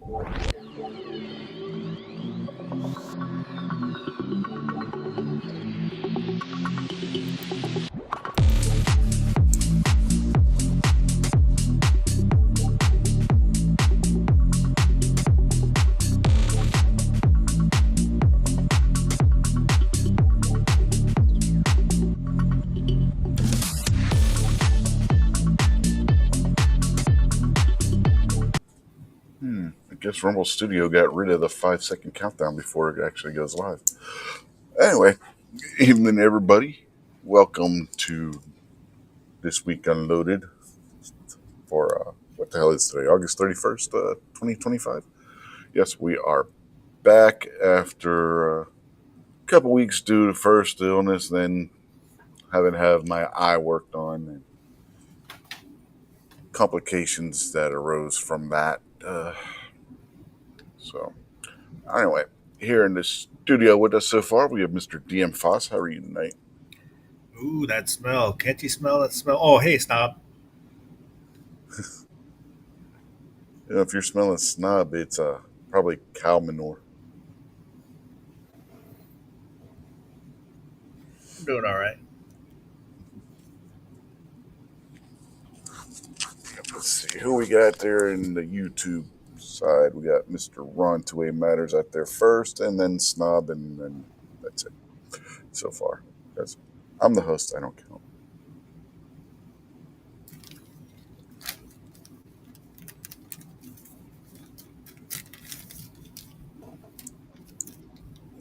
I guess Rumble Studio got rid of the 5 second countdown before it actually goes live. Anyway, evening everybody. Welcome to This Week Unloaded for what the hell is today? August 31st, 2025. Yes, we are back after a couple weeks due to first illness, then having have my eye worked on and complications that arose from that. So anyway, here in the studio with us so far, we have Mr. DM Foss. How are you tonight? Ooh, that smell. Can't you smell that smell? Oh, hey, stop. If you're smelling snub, it's probably cow manure. I'm doing all right. Let's see who we got there in the YouTube side. We got Mr. Ron Two A Matters out there first, and then Snob, and then that's it so far. Because I'm the host, I don't count.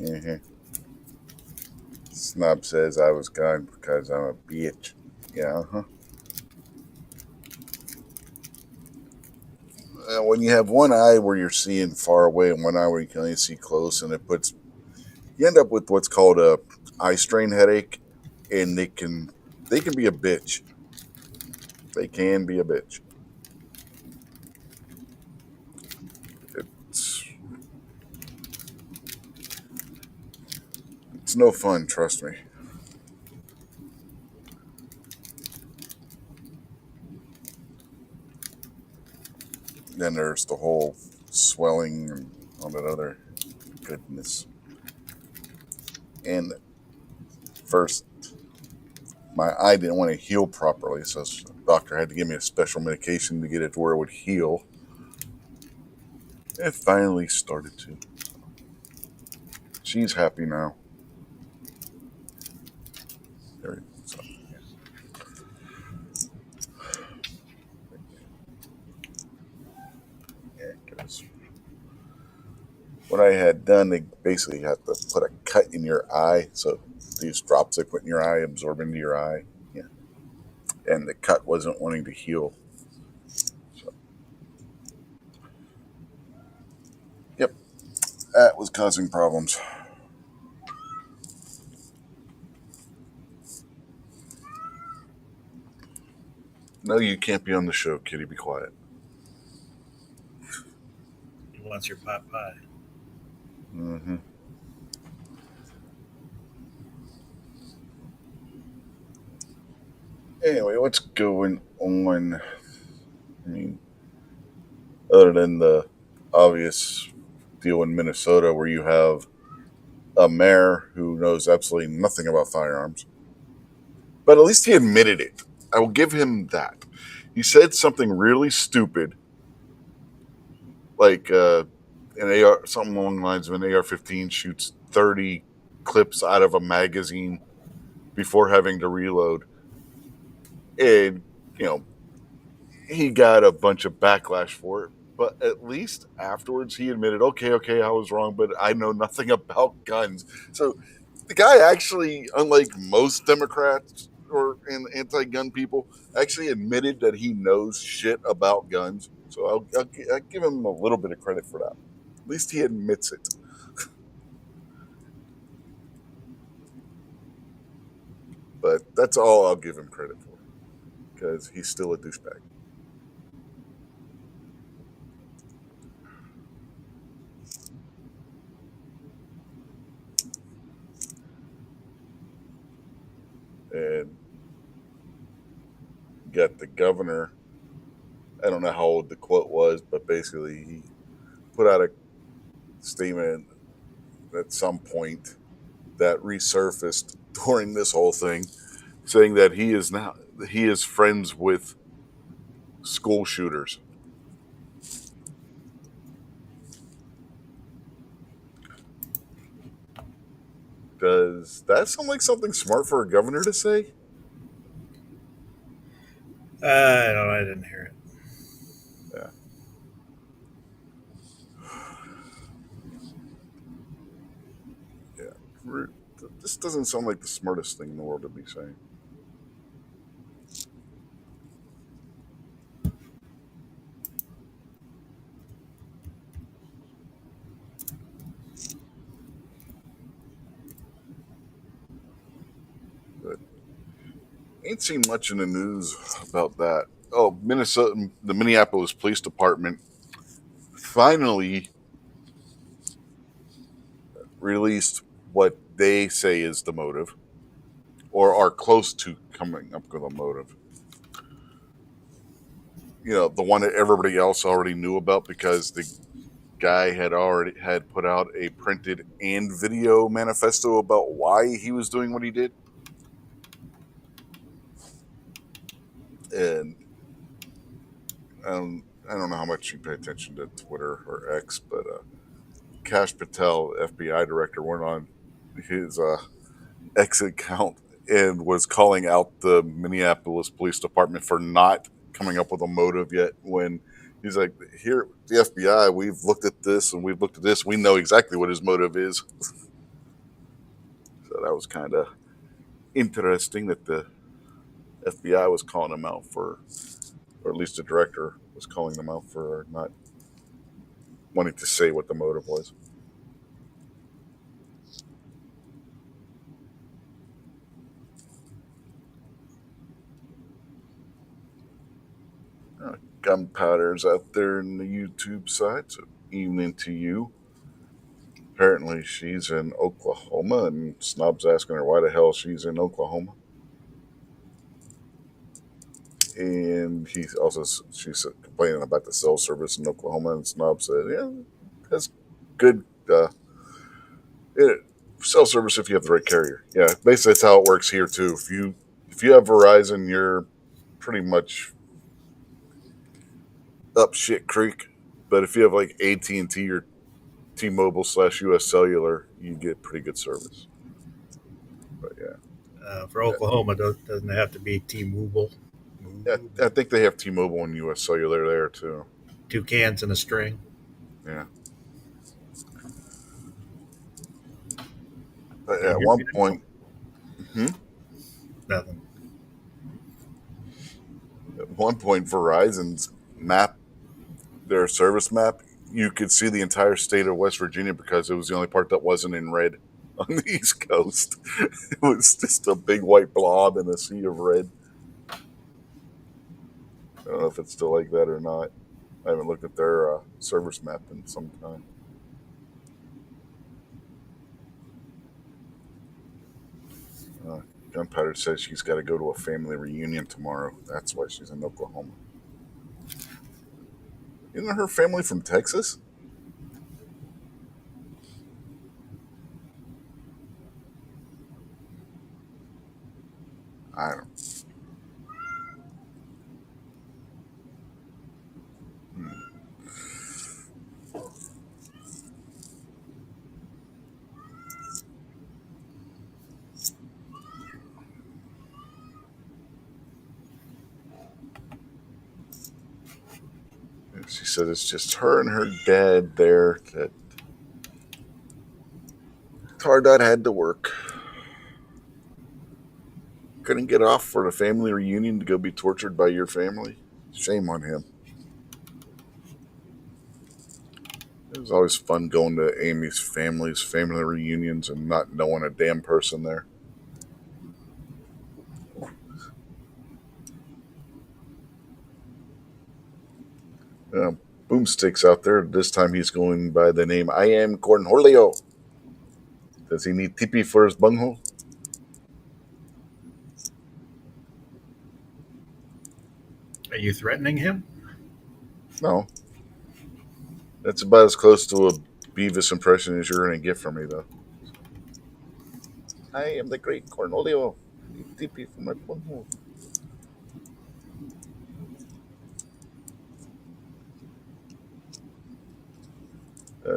Mm-hmm. Snob says I was gone because I'm a bitch. Yeah, uh-huh. When you have one eye where you're seeing far away and one eye where you can only see close, and it puts you end up with what's called a eye strain headache, and they can be a bitch. They can be a bitch. It's it's no fun, trust me. Then there's the whole swelling and all that other goodness. And first, my eye didn't want to heal properly, so the doctor had to give me a special medication to get it to where it would heal. It finally started to. She's happy now. There, so, yeah, because what I had done, they basically had to put a cut in your eye. So these drops they put in your eye absorb into your eye. Yeah. And the cut wasn't wanting to heal. So, yep, that was causing problems. No, you can't be on the show, Kitty. Be quiet. He wants your pot pie. Mm-hmm. Anyway, what's going on? I mean, other than the obvious deal in Minnesota where you have a mayor who knows absolutely nothing about firearms, but at least he admitted it. I will give him that. He said something really stupid, like an AR, something along the lines of an AR-15 shoots 30 clips out of a magazine before having to reload, and you know he got a bunch of backlash for it. But at least afterwards, he admitted, okay, I was wrong, but I know nothing about guns. So the guy actually, unlike most Democrats or anti-gun people, actually admitted that he knows shit about guns. So I'll give him a little bit of credit for that. At least he admits it. But that's all I'll give him credit for because he's still a douchebag. And got the governor. I don't know how old the quote was, but basically put out a statement at some point that resurfaced during this whole thing, saying that he is friends with school shooters. Does that sound like something smart for a governor to say? I don't know. I didn't hear it. Yeah. Yeah. This doesn't sound like the smartest thing in the world to be saying. But ain't seen much in the news about that. Oh, Minnesota, the Minneapolis Police Department finally released what they say is the motive, or are close to coming up with a motive. You know, the one that everybody else already knew about because the guy had put out a printed and video manifesto about why he was doing what he did. And I don't know how much you pay attention to Twitter or X, but Kash Patel, FBI director, went on his X account and was calling out the Minneapolis Police Department for not coming up with a motive yet. When he's like, "Here, the FBI, we've looked at this and we've looked at this. We know exactly what his motive is." So that was kind of interesting that the FBI was calling him out for, or at least the director was calling them out for not wanting to say what the motive was. Gunpowder's out there in the YouTube side, so evening to you. Apparently, she's in Oklahoma, and Snob's asking her why the hell she's in Oklahoma. And she's complaining about the cell service in Oklahoma, and Snob said, "Yeah, that's good yeah, cell service if you have the right carrier." Yeah, basically that's how it works here too. If you have Verizon, you're pretty much up shit creek. But if you have like AT&T or T-Mobile / US Cellular, you get pretty good service. But For Oklahoma, doesn't it have to be T-Mobile? yeah, I think they have T-Mobile and US Cellular there too. 2 cans and a string. Yeah. But Can you at hear one me now? point, Nothing. Verizon's map, their service map, you could see the entire state of West Virginia because it was the only part that wasn't in red on the East Coast. It was just a big white blob in a sea of red. I don't know if it's still like that or not. I haven't looked at their service map in some time. Gunpowder says she's got to go to a family reunion tomorrow. That's why she's in Oklahoma. Isn't her family from Texas? I don't. She said it's just her and her dad there. That Tardot had to work. Couldn't get off for the family reunion to go be tortured by your family. Shame on him. It was always fun going to Amy's family's family reunions and not knowing a damn person there. Boomstick's out there. This time he's going by the name I Am Cornholio. Does he need tippy for his bunghole? Are you threatening him? No. That's about as close to a Beavis impression as you're going to get from me, though. I am the great Cornelio. TP for my Pornhole.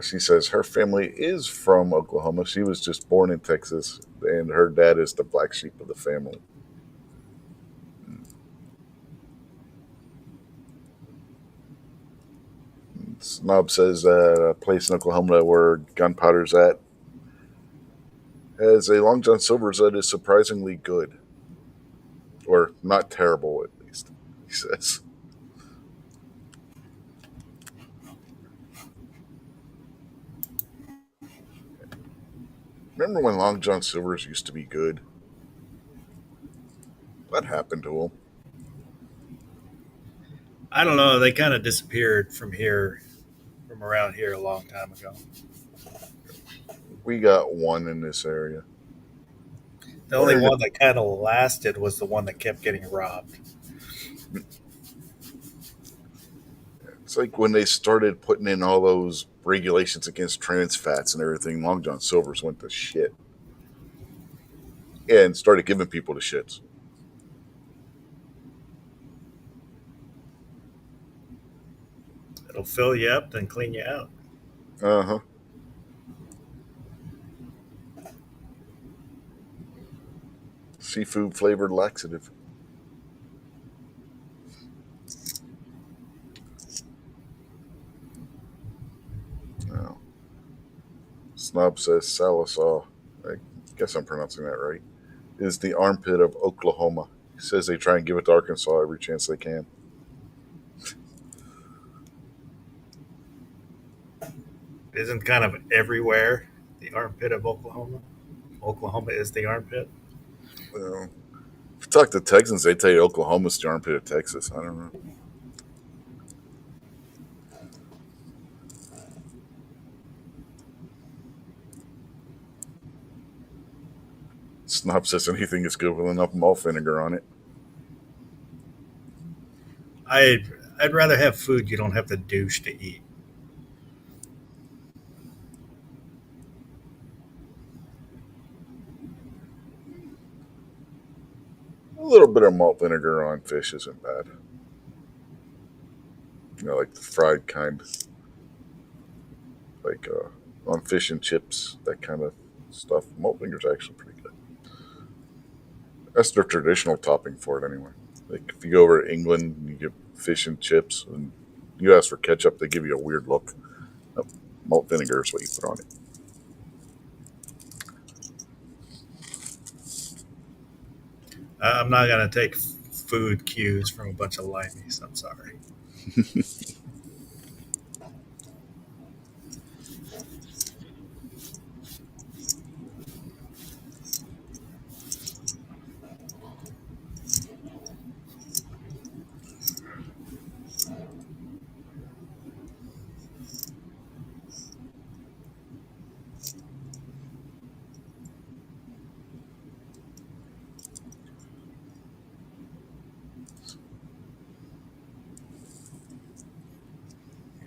She says her family is from Oklahoma. She was just born in Texas, and her dad is the black sheep of the family. Snob says that a place in Oklahoma where gunpowder's at has a Long John Silver's that is surprisingly good. Or not terrible, at least, he says. Remember when Long John Silver's used to be good? What happened to them? I don't know. They kind of disappeared from around here a long time ago. We got one in this area. The only one that kind of lasted was the one that kept getting robbed. It's like when they started putting in all those regulations against trans fats and everything, Long John Silver's went to shit. And started giving people the shits. It'll fill you up, then clean you out. Uh huh. Seafood flavored laxative. Oh. Snob says Salisaw. I guess I'm pronouncing that right. Is the armpit of Oklahoma. He says they try and give it to Arkansas every chance they can. Isn't kind of everywhere the armpit of Oklahoma? Oklahoma is the armpit. Well, if you talk to Texans, they tell you Oklahoma's the armpit of Texas. I don't know. Snob says anything is good with enough malt vinegar on it. I'd rather have food you don't have to douche to eat. A little bit of malt vinegar on fish isn't bad. Like the fried kind, like on fish and chips, that kind of stuff. Malt vinegar's actually pretty good. That's their traditional topping for it, anyway. Like if you go over to England, and you get fish and chips, and you ask for ketchup, they give you a weird look. Malt vinegar is what you put on it. I'm not gonna take food cues from a bunch of limeys. I'm sorry.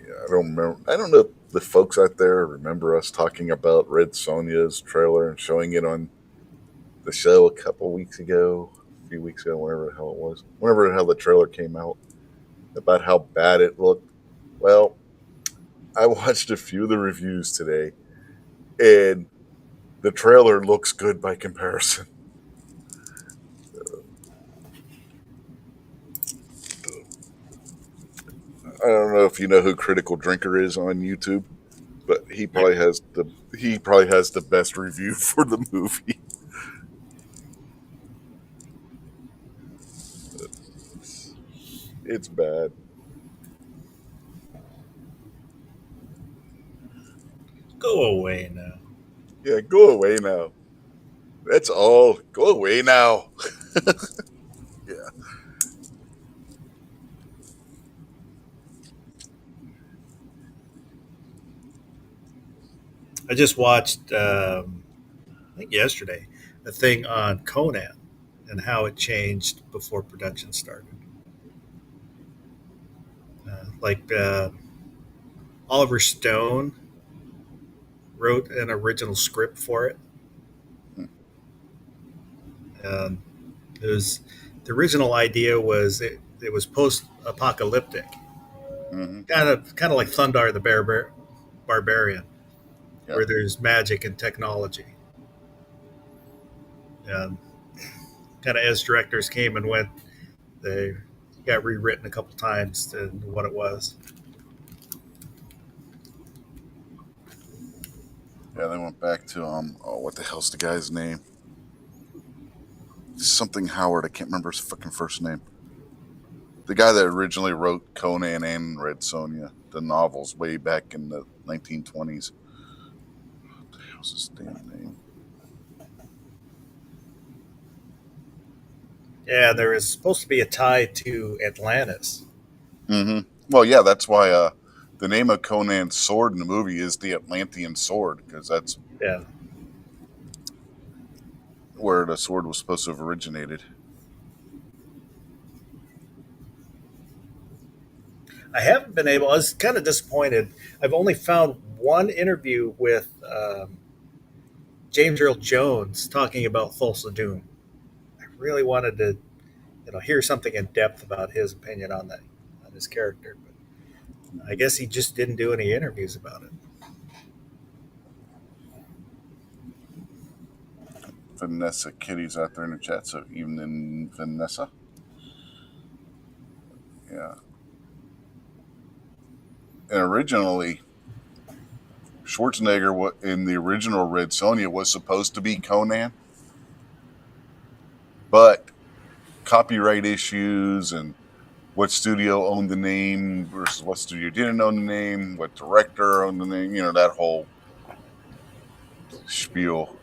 Yeah, I don't remember. I don't know if the folks out there remember us talking about Red Sonja's trailer and showing it on the show a couple weeks ago, a few weeks ago, whenever the hell it was, whenever the hell the trailer came out, about how bad it looked. Well, I watched a few of the reviews today, and the trailer looks good by comparison. I don't know if you know who Critical Drinker is on YouTube, but he probably has the best review for the movie. It's bad. Go away now. Yeah, go away now. That's all. Go away now. Yeah. I just watched, I think yesterday, a thing on Conan and how it changed before production started. Like Oliver Stone wrote an original script for it. Um, it was the original idea was it was post apocalyptic, Mm-hmm. kind of like Thundar the Barbarian, Yeah. where there's magic and technology. And kind of as directors came and went, they got rewritten a couple times to what it was. Yeah, they went back to what the hell's the guy's name? Something Howard. I can't remember his fucking first name. The guy that originally wrote Conan and Red Sonja, the novels, way back in the 1920s. What the hell's his damn name? Yeah, there is supposed to be a tie to Atlantis. Mm-hmm. Well, yeah, that's why the name of Conan's sword in the movie is the Atlantean sword, because that's Yeah, where the sword was supposed to have originated. I haven't been able. I was kind of disappointed. I've only found one interview with James Earl Jones talking about Thulsa Doom. I really wanted to, hear something in depth about his opinion on that, on his character. But I guess he just didn't do any interviews about it. Vanessa Kitty's out there in the chat, so evening, Vanessa. Yeah. And originally, Schwarzenegger in the original Red Sonja was supposed to be Conan, but copyright issues and what studio owned the name versus what studio didn't own the name, what director owned the name, that whole spiel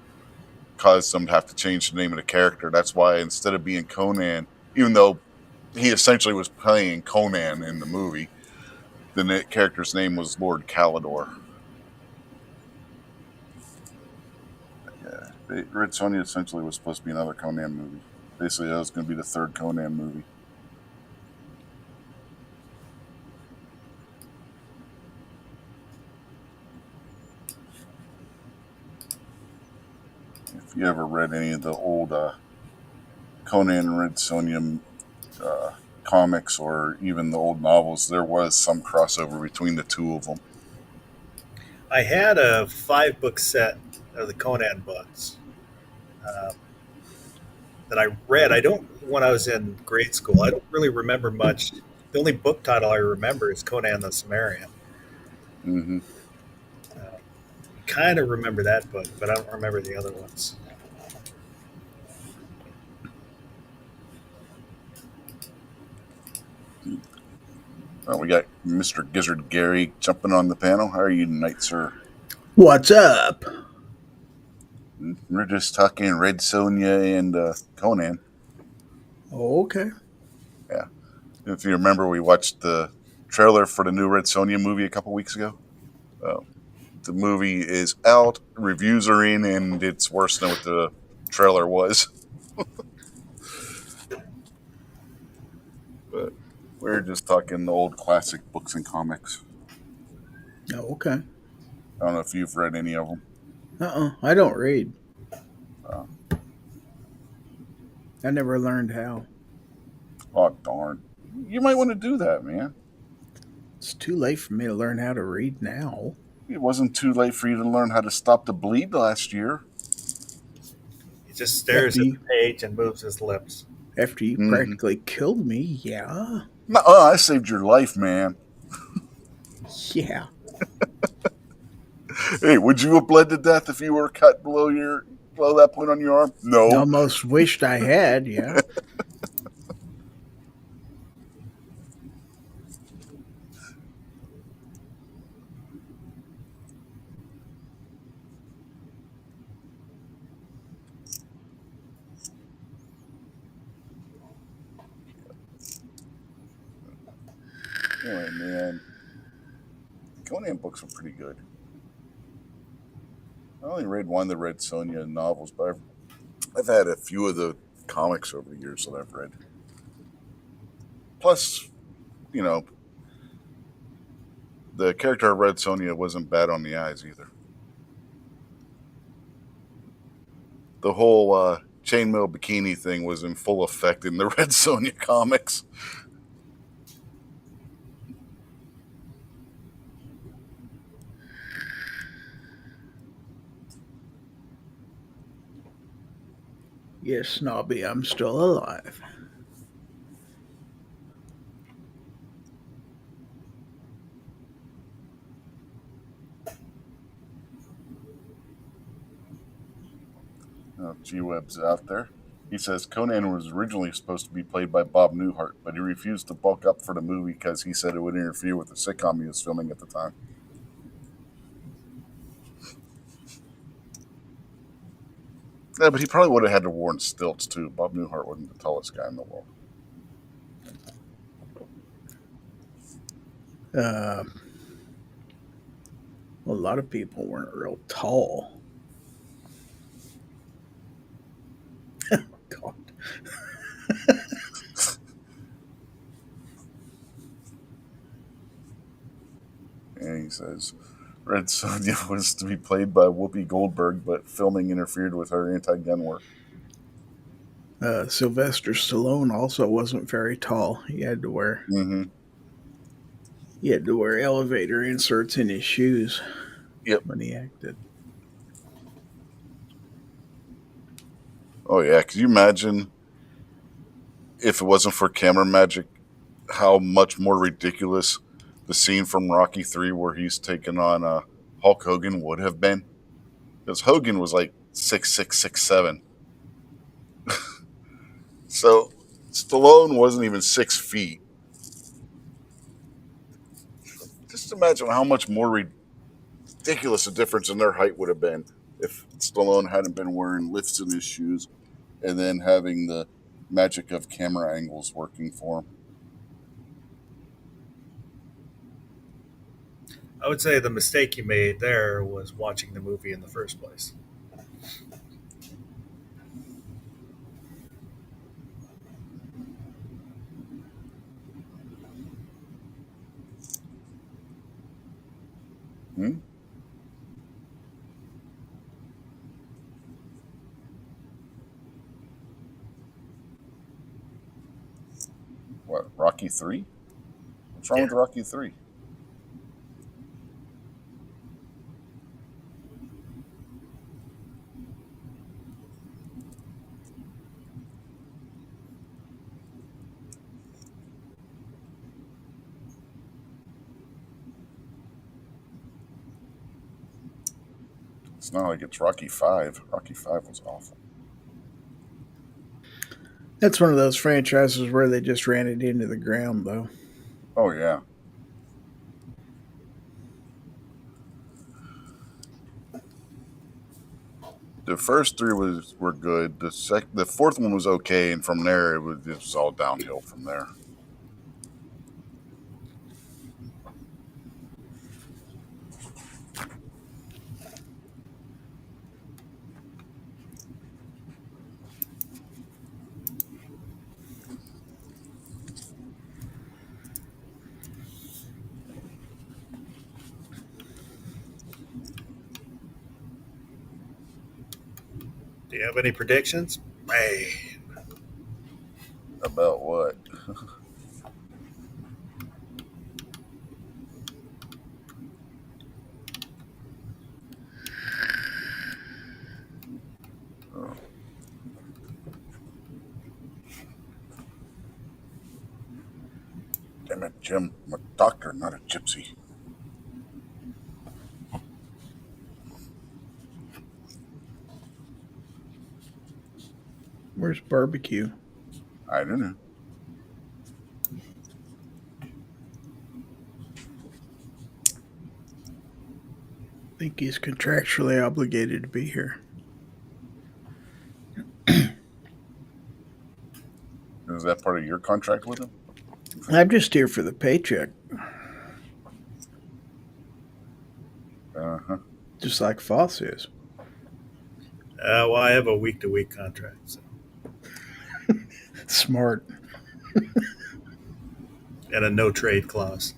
caused them to have to change the name of the character. That's why instead of being Conan, even though he essentially was playing Conan in the movie, the character's name was Lord Calidor. Yeah, Red Sonja essentially was supposed to be another Conan movie. Basically, that was going to be the third Conan movie. If you ever read any of the old Conan and Red Sonja comics or even the old novels, there was some crossover between the two of them. I had a 5-book set of the Conan books that I read. I don't when I was in grade school. I don't really remember much. The only book title I remember is Conan the Cimmerian. Mm-hmm. Kind of remember that book, but I don't remember the other ones. Well, we got Mr. Gizzard Gary jumping on the panel. How are you tonight, sir? What's up? We're just talking Red Sonja and Conan. Oh, okay. Yeah. If you remember, we watched the trailer for the new Red Sonja movie a couple weeks ago. The movie is out, reviews are in, and it's worse than what the trailer was. But we're just talking the old classic books and comics. Oh, okay. I don't know if you've read any of them. I don't read. I never learned how. Oh, darn. You might want to do that, man. It's too late for me to learn how to read now. It wasn't too late for you to learn how to stop the bleed last year. He just stares at the page and moves his lips. After you practically killed me, yeah. No, I saved your life, man. Yeah. Hey, would you have bled to death if you were cut below that point on your arm? No. Almost wished I had, yeah. Anyway, man, Conan books are pretty good. I only read one of the Red Sonja novels, but I've had a few of the comics over the years that I've read. Plus, the character of Red Sonja wasn't bad on the eyes either. The whole chainmail bikini thing was in full effect in the Red Sonja comics. Yes, Snobby, I'm still alive. G-Web's out there. He says Conan was originally supposed to be played by Bob Newhart, but he refused to bulk up for the movie because he said it would interfere with the sitcom he was filming at the time. Yeah, but he probably would have had to worn stilts too. Bob Newhart wasn't the tallest guy in the world. Well, a lot of people weren't real tall. God. And he says Red Sonja was to be played by Whoopi Goldberg, but filming interfered with her anti-gun work. Sylvester Stallone also wasn't very tall. He had to wear elevator inserts in his shoes. Yep. When he acted. Oh yeah, could you imagine if it wasn't for camera magic, how much more ridiculous the scene from Rocky 3 where he's taken on Hulk Hogan would have been? Because Hogan was like 6'6", 6'7". So Stallone wasn't even 6 feet. Just imagine how much more ridiculous a difference in their height would have been if Stallone hadn't been wearing lifts in his shoes and then having the magic of camera angles working for him. I would say the mistake you made there was watching the movie in the first place. What, Rocky 3? What's wrong with Rocky 3? It's not like it's Rocky 5. Rocky 5 was awful. That's one of those franchises where they just ran it into the ground, though. Oh, yeah. The first three were good. The fourth one was okay, and from there it was all downhill from there. Do you have any predictions? Man. About what? Damn it, Jim. I'm a doctor, not a gypsy. Where's barbecue? I don't know. I think he's contractually obligated to be here. Is that part of your contract with him? I'm just here for the paycheck. Uh-huh. Just like Foss is. Well, I have a week-to-week contract. So. Smart. And a no-trade clause.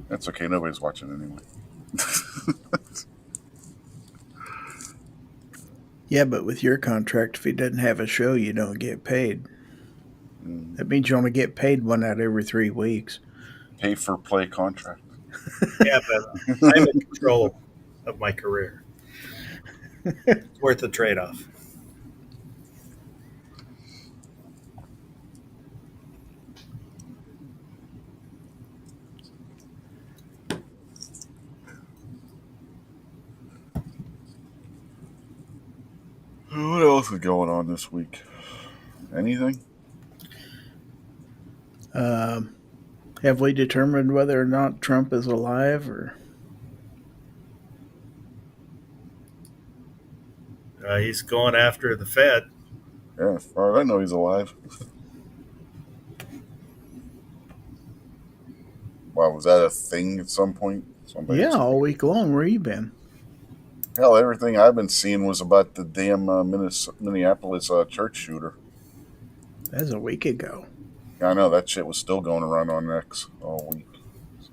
That's okay. Nobody's watching anyway. Yeah, but with your contract, if he doesn't have a show, you don't get paid. Mm. That means you only get paid one out every 3 weeks. Pay for play contract. Yeah, but I'm in control of my career. It's worth the trade off. What else is going on this week? Anything? Have we determined whether or not Trump is alive? Or He's going after the Fed. Yeah, as far as I know, he's alive. Wow, was that a thing at some point? Somebody yeah, was- all week long. Where you been? Hell, everything I've been seeing was about the damn Minneapolis church shooter. That was a week ago. I know that shit was still going around on X all week. So.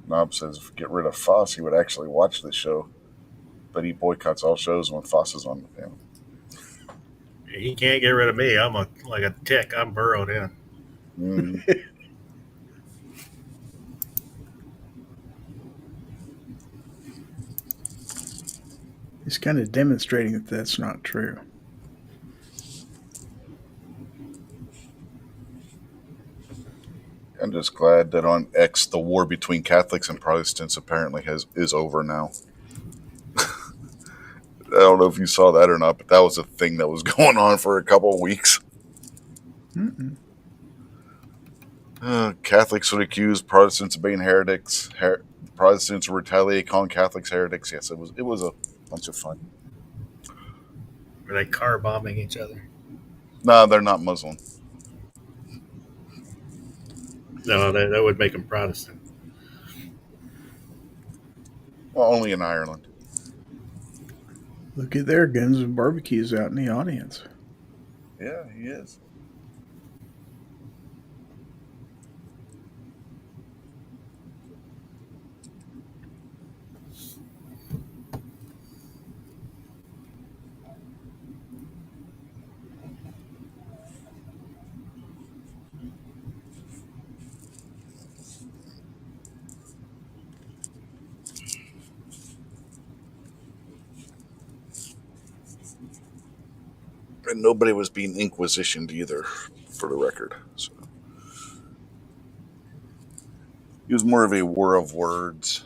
Knob says if get rid of Foss, he would actually watch the show, but he boycotts all shows when Foss is on the panel. He can't get rid of me. I'm like a tick. I'm burrowed in. Mm. He's kind of demonstrating that that's not true. I'm just glad that on X, the war between Catholics and Protestants apparently is over now. I don't know if you saw that or not, but that was a thing that was going on for a couple of weeks. Mm-mm. Catholics would accuse Protestants of being heretics. Protestants would retaliate, calling Catholics heretics. Yes, it was a bunch of fun. Are they car bombing each other? No, they're not Muslim. No, that would make them Protestant. Well, only in Ireland. Look at their guns and barbecues out in the audience. Yeah, he is. And nobody was being inquisitioned either, for the record. So it was more of a war of words.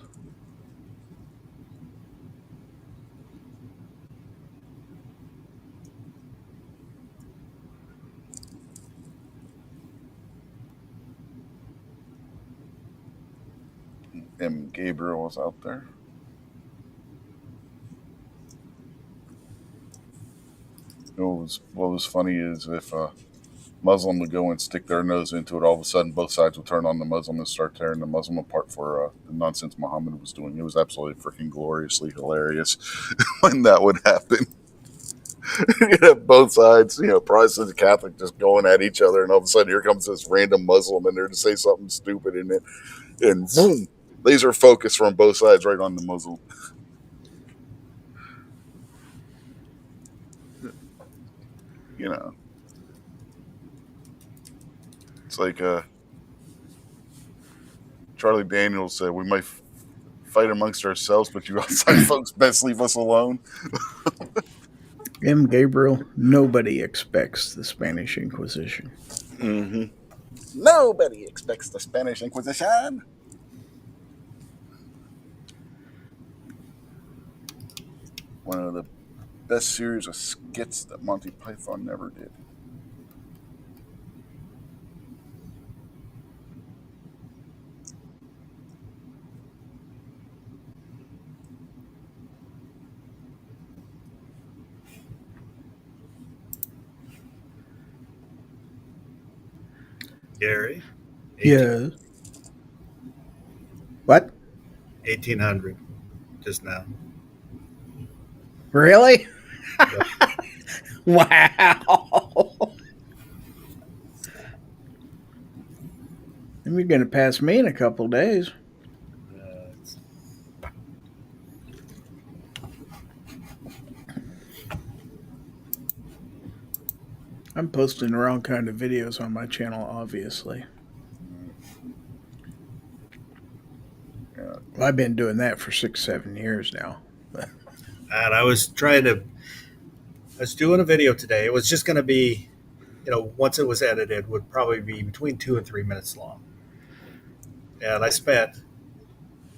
And Gabriel was out there. What was funny is if a Muslim would go and stick their nose into it, all of a sudden both sides would turn on the Muslim and start tearing the Muslim apart for the nonsense Muhammad was doing. It was absolutely freaking gloriously hilarious when that would happen. You have both sides, Protestant and Catholic just going at each other, and all of a sudden here comes this random Muslim in there to say something stupid in it, and boom, laser focus from both sides right on the Muslim. It's like Charlie Daniels said, we might fight amongst ourselves, but you outside folks best leave us alone. M. Gabriel, nobody expects the Spanish Inquisition. Mm-hmm. Nobody expects the Spanish Inquisition. One of the best series of skits that Monty Python never did. Gary? Yeah. What? 1800, just now. Really? Yep. Wow. And you're going to pass me in a couple days. It's- I'm posting the wrong kind of videos on my channel, obviously. Yeah. I've been doing that for 6, 7 years now. and I was doing a video today. It was just going to be, once it was edited, would probably be between 2 and 3 minutes long. And I spent,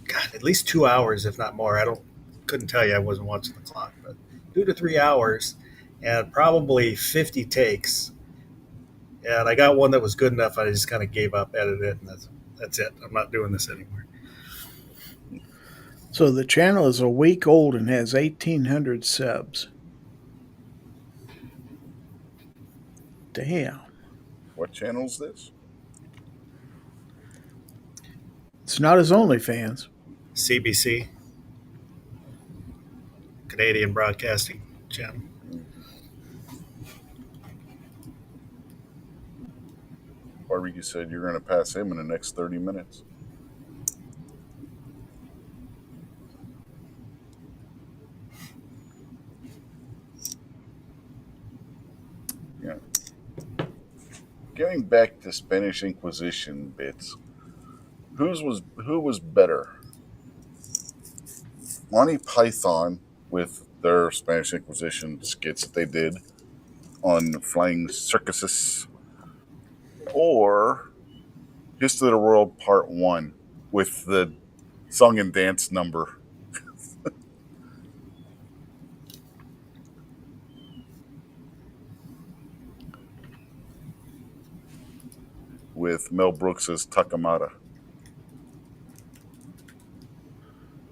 God, at least 2 hours, if not more. Couldn't tell you. I wasn't watching the clock, but 2 to 3 hours and probably 50 takes. And I got one that was good enough. I just kind of gave up, edited it, and that's it. I'm not doing this anymore. So the channel is a week old and has 1,800 subs. Damn. What channel's this? It's not his OnlyFans. CBC, Canadian Broadcasting Channel. Barbecue said you're going to pass him in the next 30 minutes. Yeah. Getting back to Spanish Inquisition bits, who was better? Monty Python with their Spanish Inquisition skits that they did on flying circuses, or History of the World Part 1 with the song and dance number. With Mel Brooks's Takamata.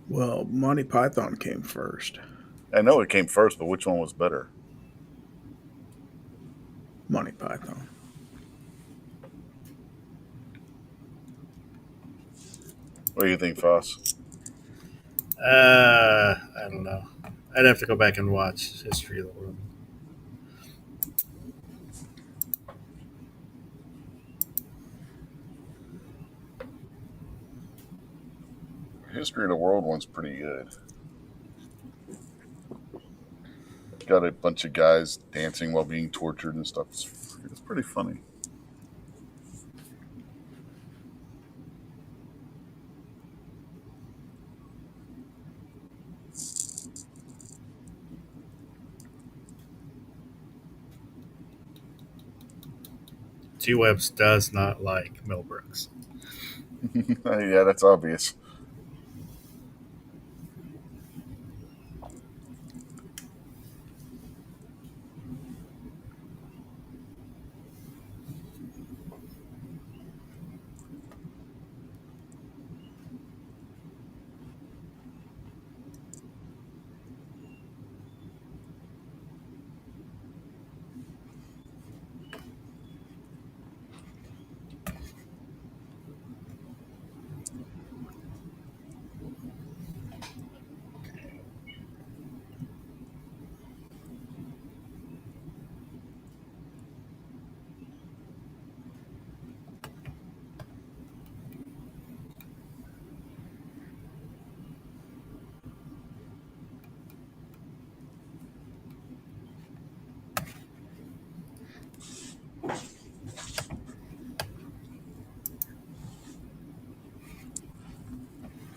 Well, Monty Python came first. I know it came first, but which one was better? Monty Python. What do you think, Foss? I don't know. I'd have to go back and watch History of the World. History of the World one's pretty good. Got a bunch of guys dancing while being tortured and stuff. It's pretty funny. G-Webs does not like Mel Brooks. Yeah, that's obvious.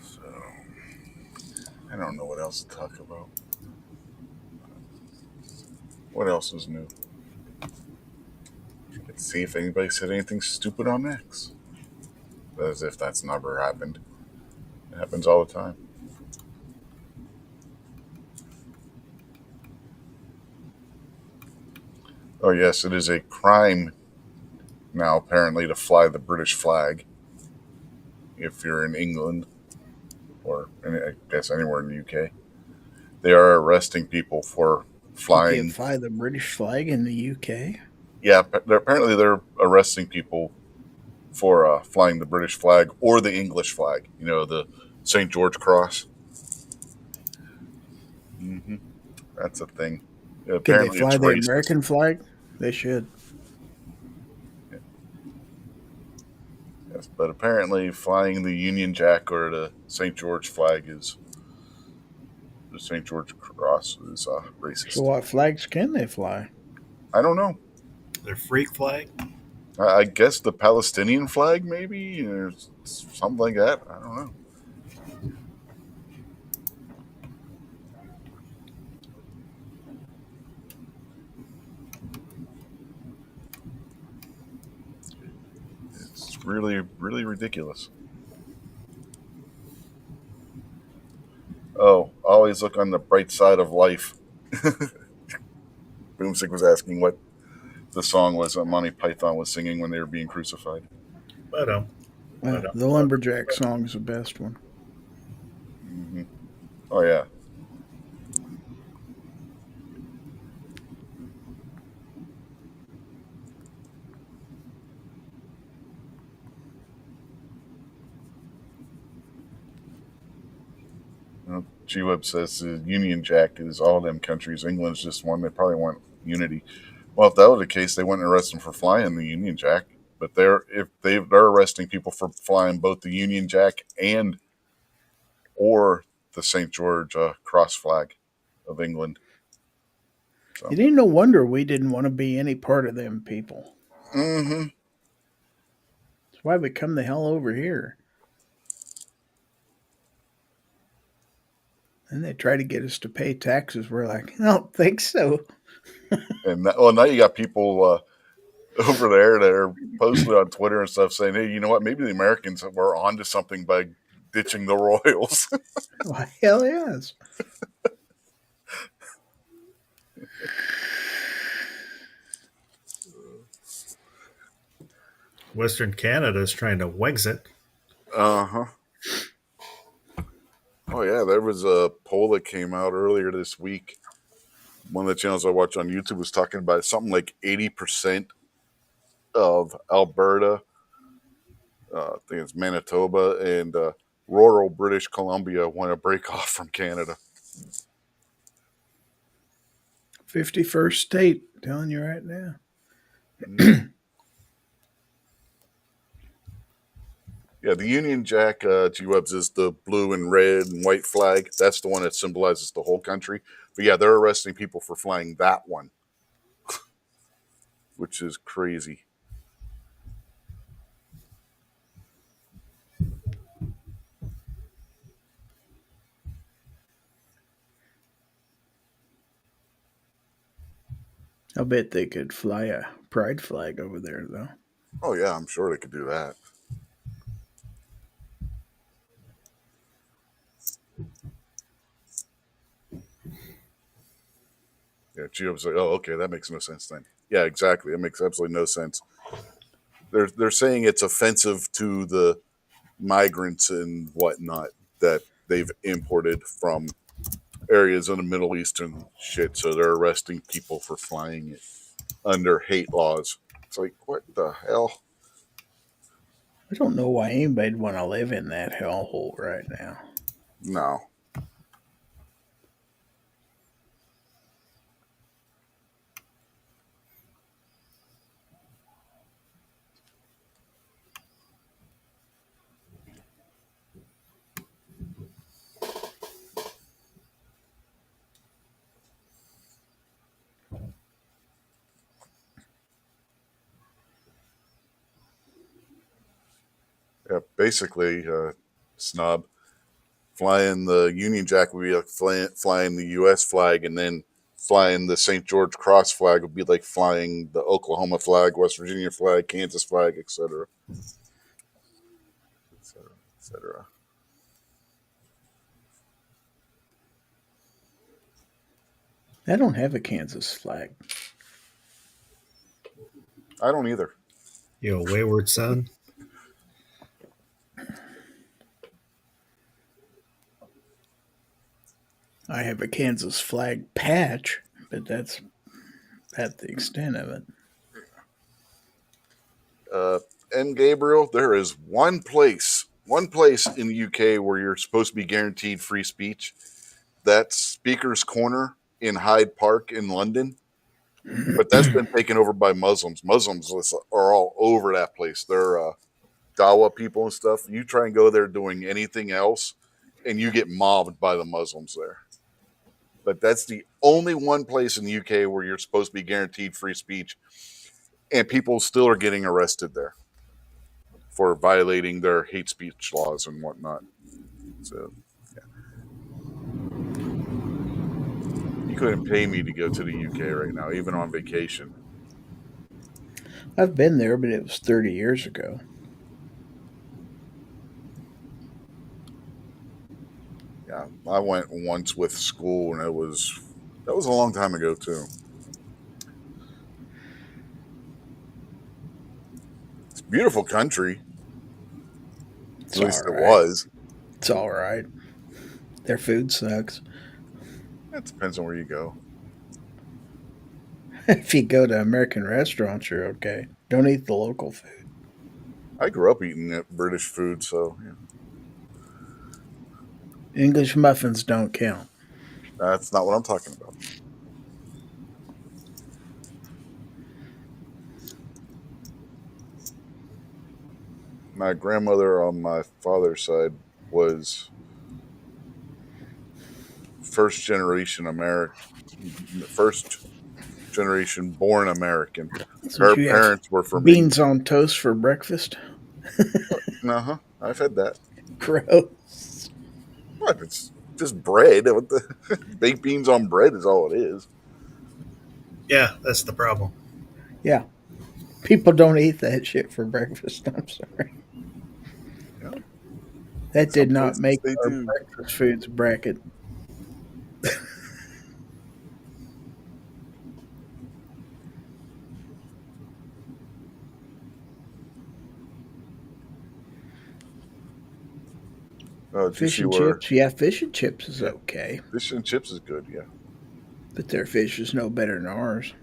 So, I don't know what else to talk about. What else is new? Let's see if anybody said anything stupid on X. As if that's never happened. It happens all the time. Oh, yes, it is a crime now, apparently, to fly the British flag if you're in England or, I guess, anywhere in the UK. They are arresting people for You flying. can't fly the British flag in the UK? Yeah, apparently they're arresting people for flying the British flag or the English flag. You know, the St. George Cross. Mm-hmm. That's a thing. Can they Apparently, fly it's the racist. American flag? They should. Yes, but apparently, flying the Union Jack or the St. George flag is the St. George Cross is So racist. what flags can they fly? I don't know. Their freak flag. I guess the Palestinian flag, maybe, or something like that. I don't know. It's really, really ridiculous. Oh, always look on the bright side of life. Boomstick was asking what the song was that Monty Python was singing when they were being crucified. But The lumberjack song's the best one. Mm-hmm. Oh, yeah. G-Web says the Union Jack is all them countries. England's just one. They probably want unity. Well, if that was the case, they wouldn't arrest them for flying the Union Jack. But they're arresting people for flying both the Union Jack or the St. George cross flag of England. So. It ain't no wonder we didn't want to be any part of them people. Mm-hmm. That's why we come the hell over here. And they try to get us to pay taxes. We're like, I don't think so. And now you got people over there that are posted on Twitter and stuff saying, hey, you know what? Maybe the Americans were onto something by ditching the Royals. Well, hell yes. Western Canada is trying to Wexit. Uh-huh. Oh, yeah, there was a poll that came out earlier this week. One of the channels I watch on YouTube was talking about something like 80% of Alberta, I think it's Manitoba, and rural British Columbia want to break off from Canada. 51st state, telling you right now. Yeah, the Union Jack, G-Webs, is the blue and red and white flag. That's the one that symbolizes the whole country. But yeah, they're arresting people for flying that one, which is crazy. I'll bet they could fly a pride flag over there, though. Oh, yeah, I'm sure they could do that. Yeah, Geo's like, oh, okay, that makes no sense then. Yeah, exactly. It makes absolutely no sense. They're saying it's offensive to the migrants and whatnot that they've imported from areas in the Middle East and shit, so they're arresting people for flying it under hate laws. It's like, what the hell? I don't know why anybody'd want to live in that hellhole right now. No. Yeah, basically, snob. Flying the Union Jack would be like flying the U.S. flag, and then flying the St. George Cross flag would be like flying the Oklahoma flag, West Virginia flag, Kansas flag, etc. etc. etc. I don't have a Kansas flag. I don't either. You wayward son. I have a Kansas flag patch, but that's at the extent of it. And Gabriel, there is one place in the UK where you're supposed to be guaranteed free speech. That's Speaker's Corner in Hyde Park in London, but that's been taken over by Muslims. Muslims are all over that place. They're Dawa people and stuff. You try and go there doing anything else, and you get mobbed by the Muslims there. But that's the only one place in the UK where you're supposed to be guaranteed free speech, and people still are getting arrested there for violating their hate speech laws and whatnot. So, yeah. You couldn't pay me to go to the UK right now, even on vacation. I've been there, but it was 30 years ago. Yeah, I went once with school, and that was a long time ago too. It's a beautiful country. It's At least all it right. was. It's all right. Their food sucks. It depends on where you go. If you go to American restaurants, you're okay. Don't eat the local food. I grew up eating British food, so yeah, English muffins don't count. that's not what I'm talking about. My grandmother on my father's side was first generation American, first generation born American. So Her you have parents were from England. beans on toast for breakfast? Uh huh. I've had that. Gross. What? It's just bread. What the baked beans on bread is all it is. Yeah, that's the problem. Yeah. People don't eat that shit for breakfast. I'm sorry. Yeah, That some did not places make they our do. breakfast foods bracket. Oh, did you Fish see and where? chips, yeah, fish and chips is Yeah, okay, fish and chips is good. Yeah. but their fish is no better than ours.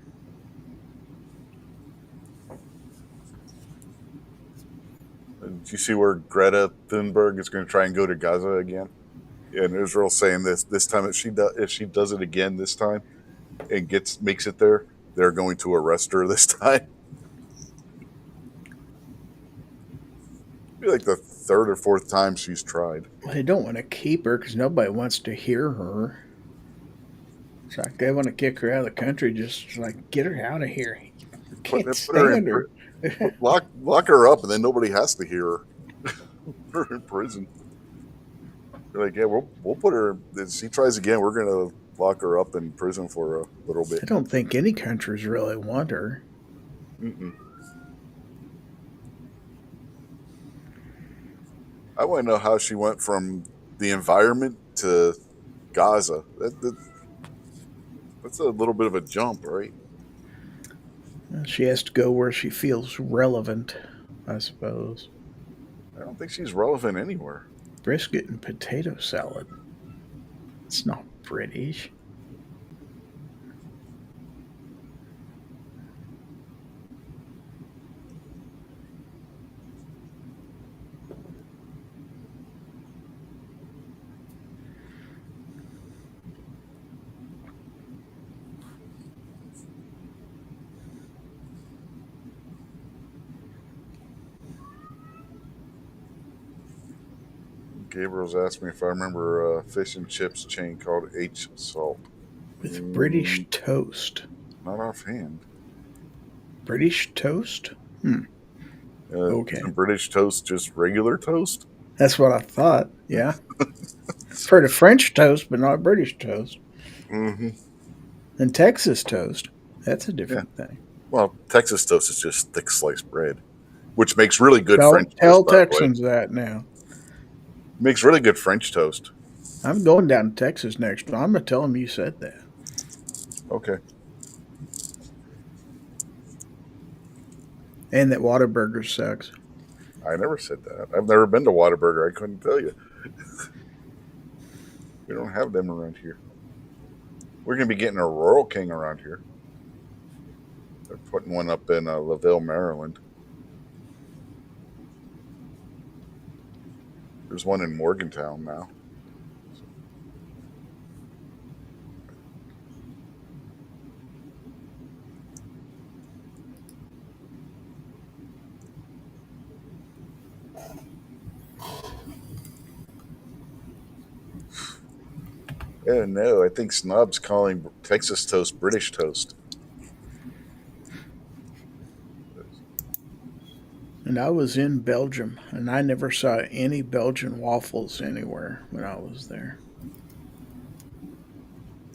Did you see where Greta Thunberg is going to try and go to Gaza again? And Israel saying this time if she does it again this time and makes it there, they're going to arrest her this time. Be like the third or fourth time she's tried. They don't want to keep her because nobody wants to hear her. It's like they want to kick her out of the country, just like get her out of here. Can't Put her in stand her. lock her up, and then nobody has to hear her. Put her in prison. They're like, yeah, we'll put her. If she tries again, we're gonna lock her up in prison for a little bit. I don't think any countries really want her. Mm-mm. I want to know how she went from the environment to Gaza. That's a little bit of a jump, right? She has to go where she feels relevant, I suppose. I don't think she's relevant anywhere. Brisket and potato salad. It's not British. Gabriel's asked me if I remember a fish and chips chain called H Salt. With British toast. Not offhand. British toast? Okay. Isn't British toast just regular toast? That's what I thought. Yeah. I've heard of French toast, but not British toast. Mm-hmm. And Texas toast. That's a Yeah. different thing. Well, Texas toast is just thick sliced bread, which makes really good Don't French tell toast. By the way. Texans that now. Makes really good French toast. I'm going down to Texas next. I'm going to tell them you said that. Okay. And that Whataburger sucks. I never said that. I've never been to Whataburger. I couldn't tell you. We don't have them around here. We're going to be getting a Rural King around here. They're putting one up in LaVille, Maryland. There's one in Morgantown now. Oh no, I think Snob's calling Texas toast British toast. And I was in Belgium, and I never saw any Belgian waffles anywhere when I was there.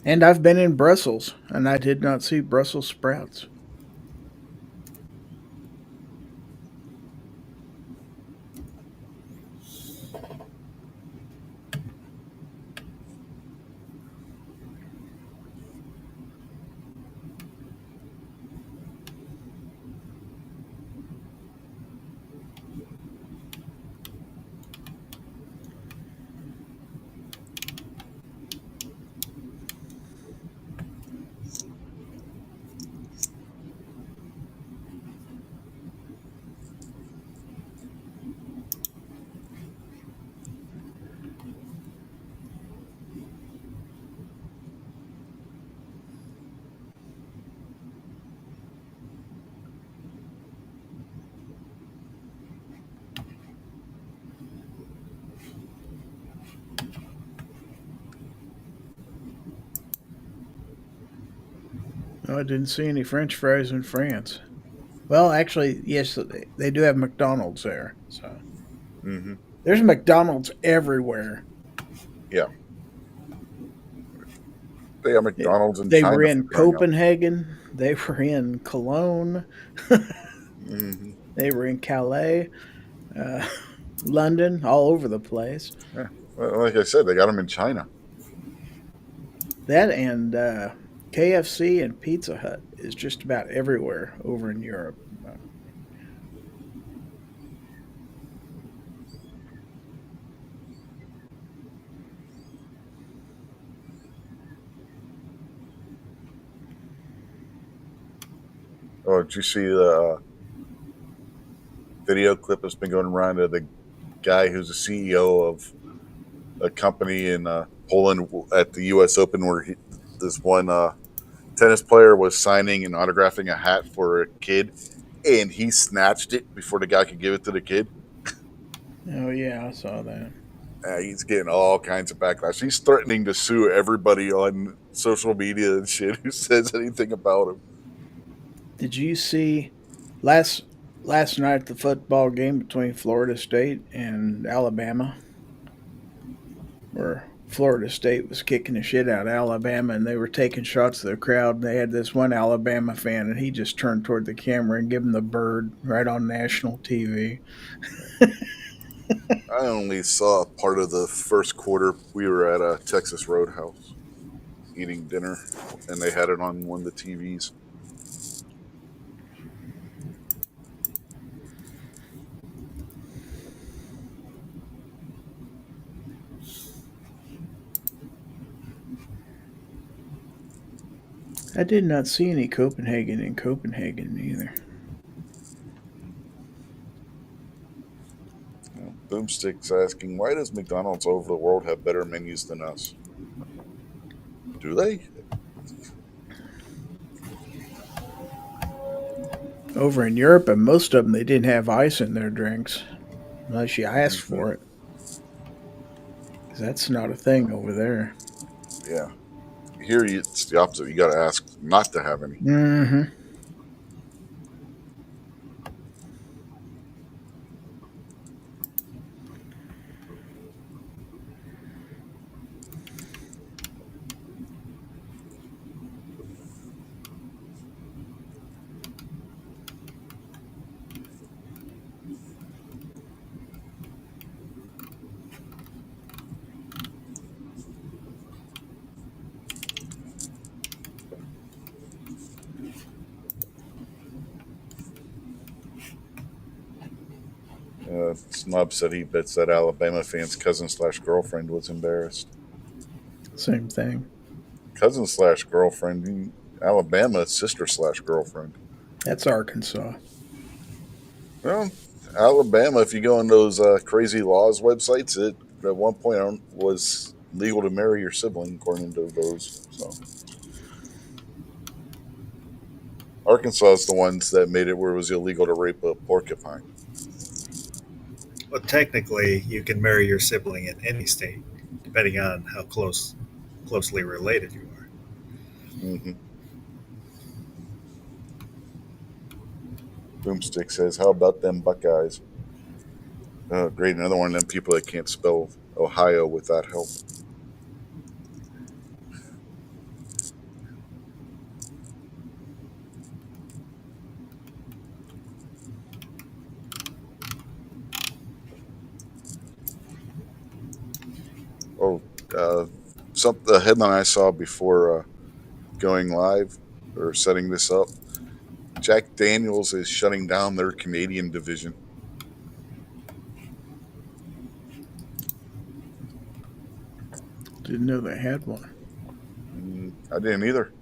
And I've been in Brussels, and I did not see Brussels sprouts. No, I didn't see any French fries in France. Well, actually, yes, they do have McDonald's there. So Mm-hmm. there's McDonald's everywhere. Yeah. They have McDonald's in They were China. in Copenhagen. They were in Cologne. Mm-hmm. They were in Calais, uh, London, all over the place. Yeah. Well, like I said, they got them in China. That and KFC and Pizza Hut is just about everywhere over in Europe. Oh, did you see the video clip that's been going around of the guy who's the CEO of a company in Poland at the U.S. Open, where this one tennis player was signing and autographing a hat for a kid, and he snatched it before the guy could give it to the kid. Oh yeah, I saw that. He's getting all kinds of backlash. He's threatening to sue everybody on social media and shit who says anything about him. Did you see last night the football game between Florida State and Alabama, where Florida State was kicking the shit out of Alabama, and they were taking shots of the crowd. And they had this one Alabama fan, and he just turned toward the camera and gave him the bird right on national TV. I only saw part of the first quarter. We were at a Texas Roadhouse eating dinner, and they had it on one of the TVs. I did not see any Copenhagen in Copenhagen either. Boomstick's asking, why does McDonald's over the world have better menus than us? Do they? Over in Europe, and most of them, they didn't have ice in their drinks unless you asked for it. 'Cause that's not a thing over there. Yeah. Here it's the opposite. You got to ask not to have any. Mm-hmm. Snub said he bets that Alabama fan's cousin/girlfriend was embarrassed. Same thing. Cousin/girlfriend, Alabama sister/girlfriend. That's Arkansas. Well, Alabama, if you go on those crazy laws websites, it at one point was legal to marry your sibling, according to those. So Arkansas is the ones that made it where it was illegal to rape a porcupine. Well, technically, you can marry your sibling in any state, depending on how close closely related you are. Mm-hmm. Boomstick says, "How about them Buckeyes?" Oh, great! Another one of them people that can't spell Ohio without help. Oh, the headline I saw before going live or setting this up: Jack Daniels is shutting down their Canadian division. Didn't know they had one. I didn't either.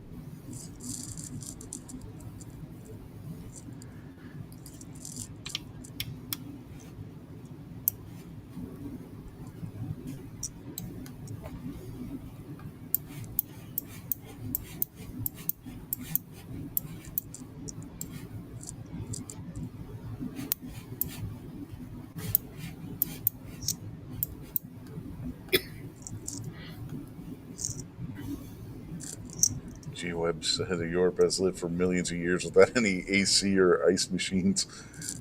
Gee, Webb said Europe has lived for millions of years without any AC or ice machines.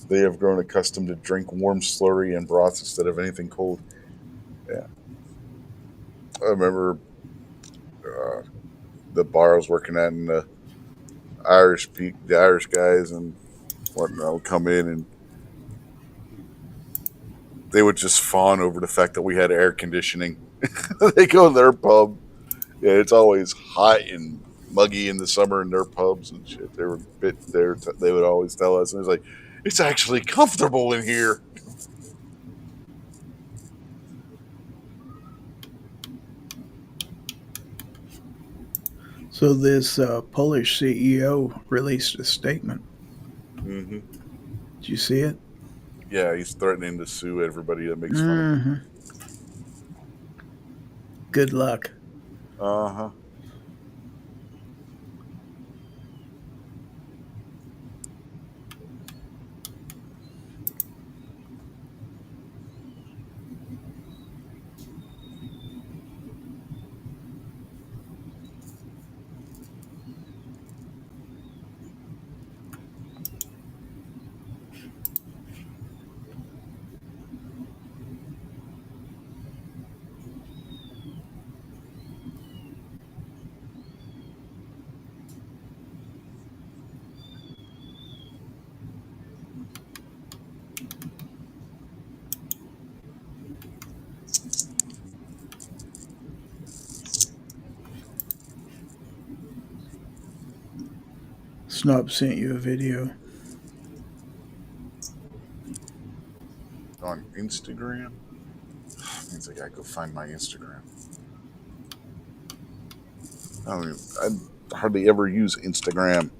They have grown accustomed to drink warm slurry and broth instead of anything cold. Yeah, I remember uh, the bar I was working at, and the Irish guys and whatnot would come in, and they would just fawn over the fact that we had air conditioning. They go to their pub. Yeah, it's always hot and muggy in the summer in their pubs and shit. They were a bit there. They would always tell us, and it's like, it's actually comfortable in here. So this Polish CEO released a statement. Mm-hmm. Did you see it? Yeah, he's threatening to sue everybody that makes fun of him. Good luck. Uh-huh. Snob sent you a video. On Instagram? Means I gotta go find my Instagram. I hardly ever use Instagram.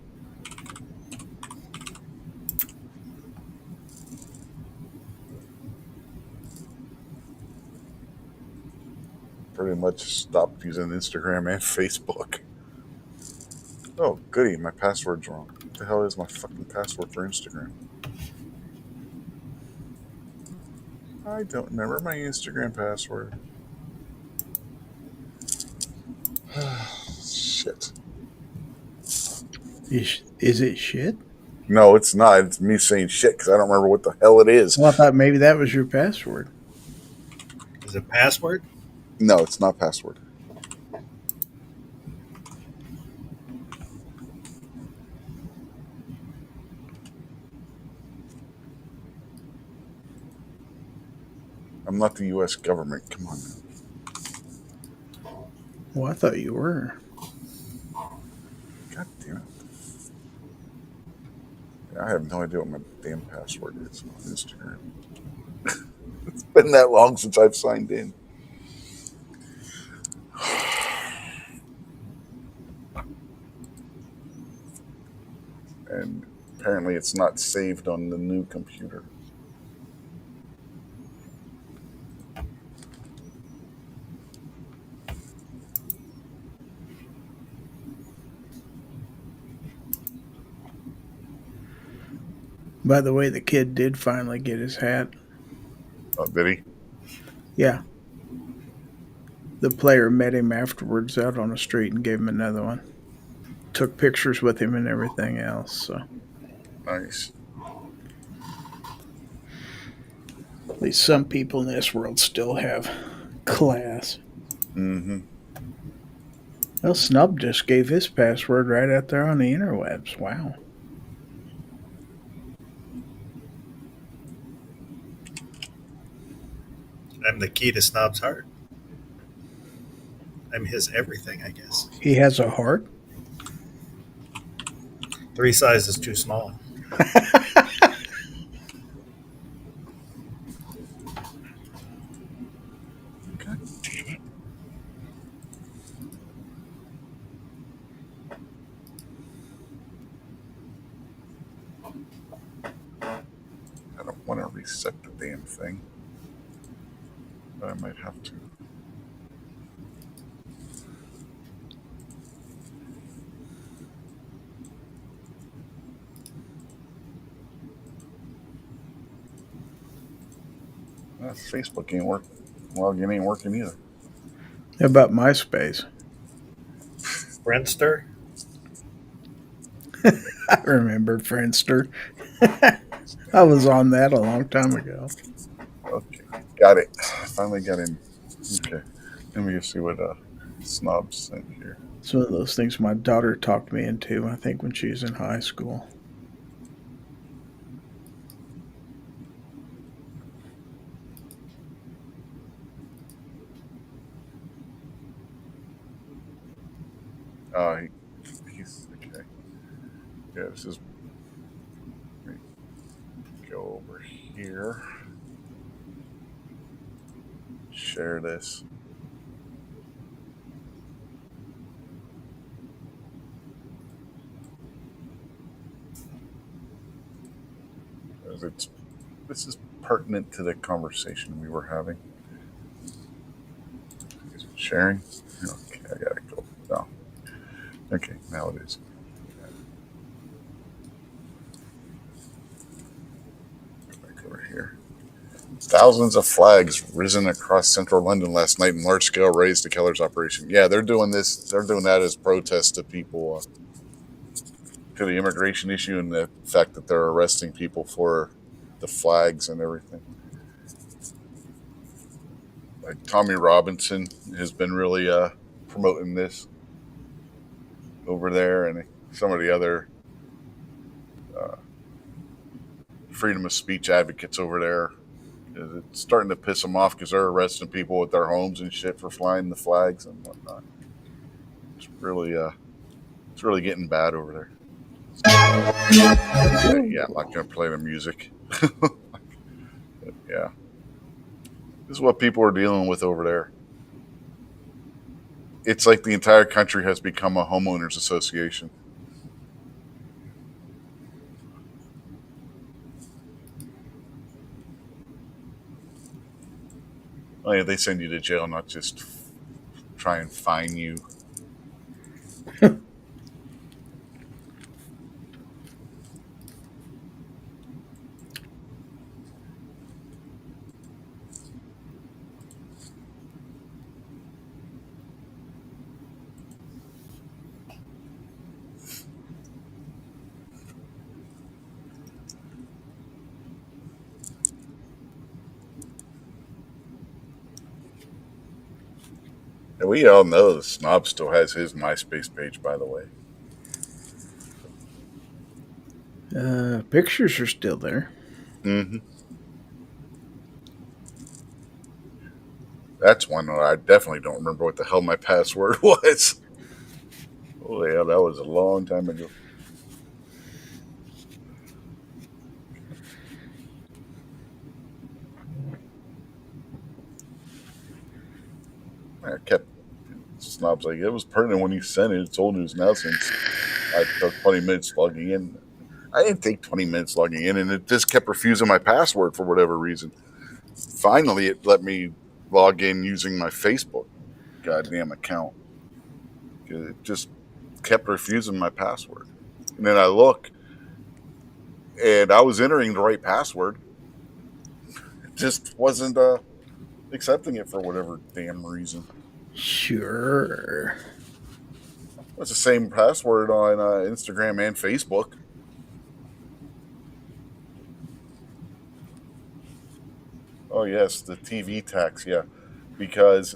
Pretty much stopped using Instagram and Facebook. Oh, goody, my password's wrong. What the hell is my fucking password for Instagram? I don't remember my Instagram password. Shit. Is it shit? No, it's not. It's me saying shit because I don't remember what the hell it is. Well, I thought maybe that was your password. Is it password? No, it's not password. I'm not the U.S. government. Come on. Well, I thought you were. God damn it. I have no idea what my damn password is on Instagram. It's been that long since I've signed in. And apparently it's not saved on the new computer. By the way, the kid did finally get his hat. Oh, did he? Yeah. The player met him afterwards out on the street and gave him another one. Took pictures with him and everything else. So Nice. at least some people in this world still have class. Mm-hmm. Well, Snub just gave his password right out there on the interwebs. Wow. I'm the key to Snob's heart. I'm his everything, I guess. He has a heart? 3 sizes too small. God damn it. I don't want to reset the damn thing, but I might have to. Facebook ain't working. Login ain't working either. How about MySpace? Friendster? I remember Friendster. I was on that a long time ago. Okay, got it. Finally got in. Okay, let me just see what Snobs sent here. It's one of those things my daughter talked me into, I think, when she was in high school. He's okay. Yeah, this is. Let me go over here. Share this. This is pertinent to the conversation we were having. Is it sharing? Okay, I gotta go. No. Okay, now it is. Go back over here. Thousands of flags risen across central London last night in large-scale raids to Keller's operation. Yeah, they're doing this. They're doing that as protest to people, to the immigration issue and the fact that they're arresting people for the flags and everything. Like Tommy Robinson has been really promoting this over there, and some of the other freedom of speech advocates over there. It's starting to piss them off because they're arresting people at their homes and shit for flying the flags and whatnot. It's really getting bad over there. Yeah, I'm not gonna play the music. Yeah, this is what people are dealing with over there. It's like the entire country has become a homeowners association. Oh yeah, they send you to jail, not just try and fine you. And we all know the Snob still has his MySpace page, by the way. Pictures are still there. Mm-hmm. That's one where I definitely don't remember what the hell my password was. Oh yeah, that was a long time ago. I kept Snob's like, it was pertinent when you sent it. It's old news now since I took 20 minutes logging in. I didn't take 20 minutes logging in, and it just kept refusing my password for whatever reason. Finally, it let me log in using my Facebook goddamn account. It just kept refusing my password. And then I look, and I was entering the right password. It just wasn't accepting it for whatever damn reason. Sure. It's the same password on Instagram and Facebook. Oh, yes, the TV tax, yeah. Because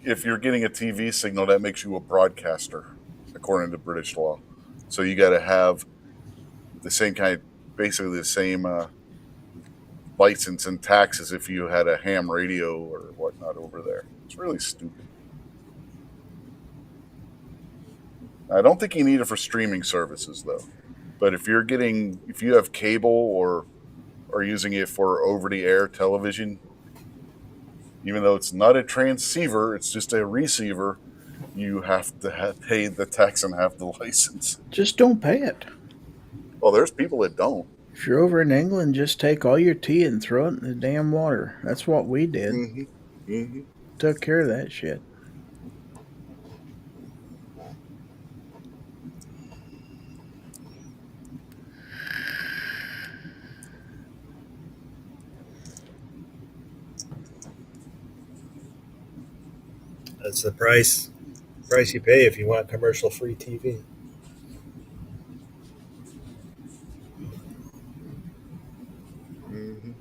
if you're getting a TV signal, that makes you a broadcaster, according to British law. So you got to have the same kind, basically the same license and taxes if you had a ham radio or whatnot over there. It's really stupid. I don't think you need it for streaming services, though. But if you have cable or are using it for over-the-air television, even though it's not a transceiver, it's just a receiver, you have to pay the tax and have the license. Just don't pay it. Well, there's people that don't. If you're over in England, just take all your tea and throw it in the damn water. That's what we did. Mm-hmm. Mm-hmm. Took care of that shit. That's the price you pay if you want commercial free TV. Mm-hmm.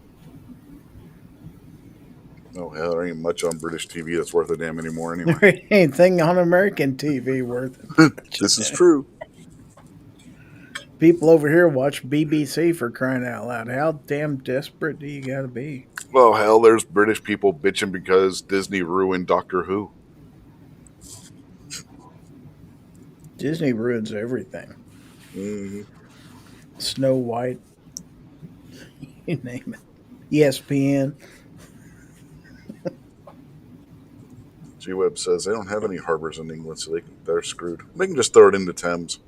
Oh, hell, there ain't much on British TV that's worth a damn anymore anyway. There ain't anything on American TV worth it. This is true. People over here watch BBC for crying out loud. How damn desperate do you gotta be? Well, hell, there's British people bitching because Disney ruined Doctor Who. Disney ruins everything. Mm-hmm. Snow White. You name it. ESPN. G-Web says they don't have any harbors in England, so they're screwed. They can just throw it in the Thames.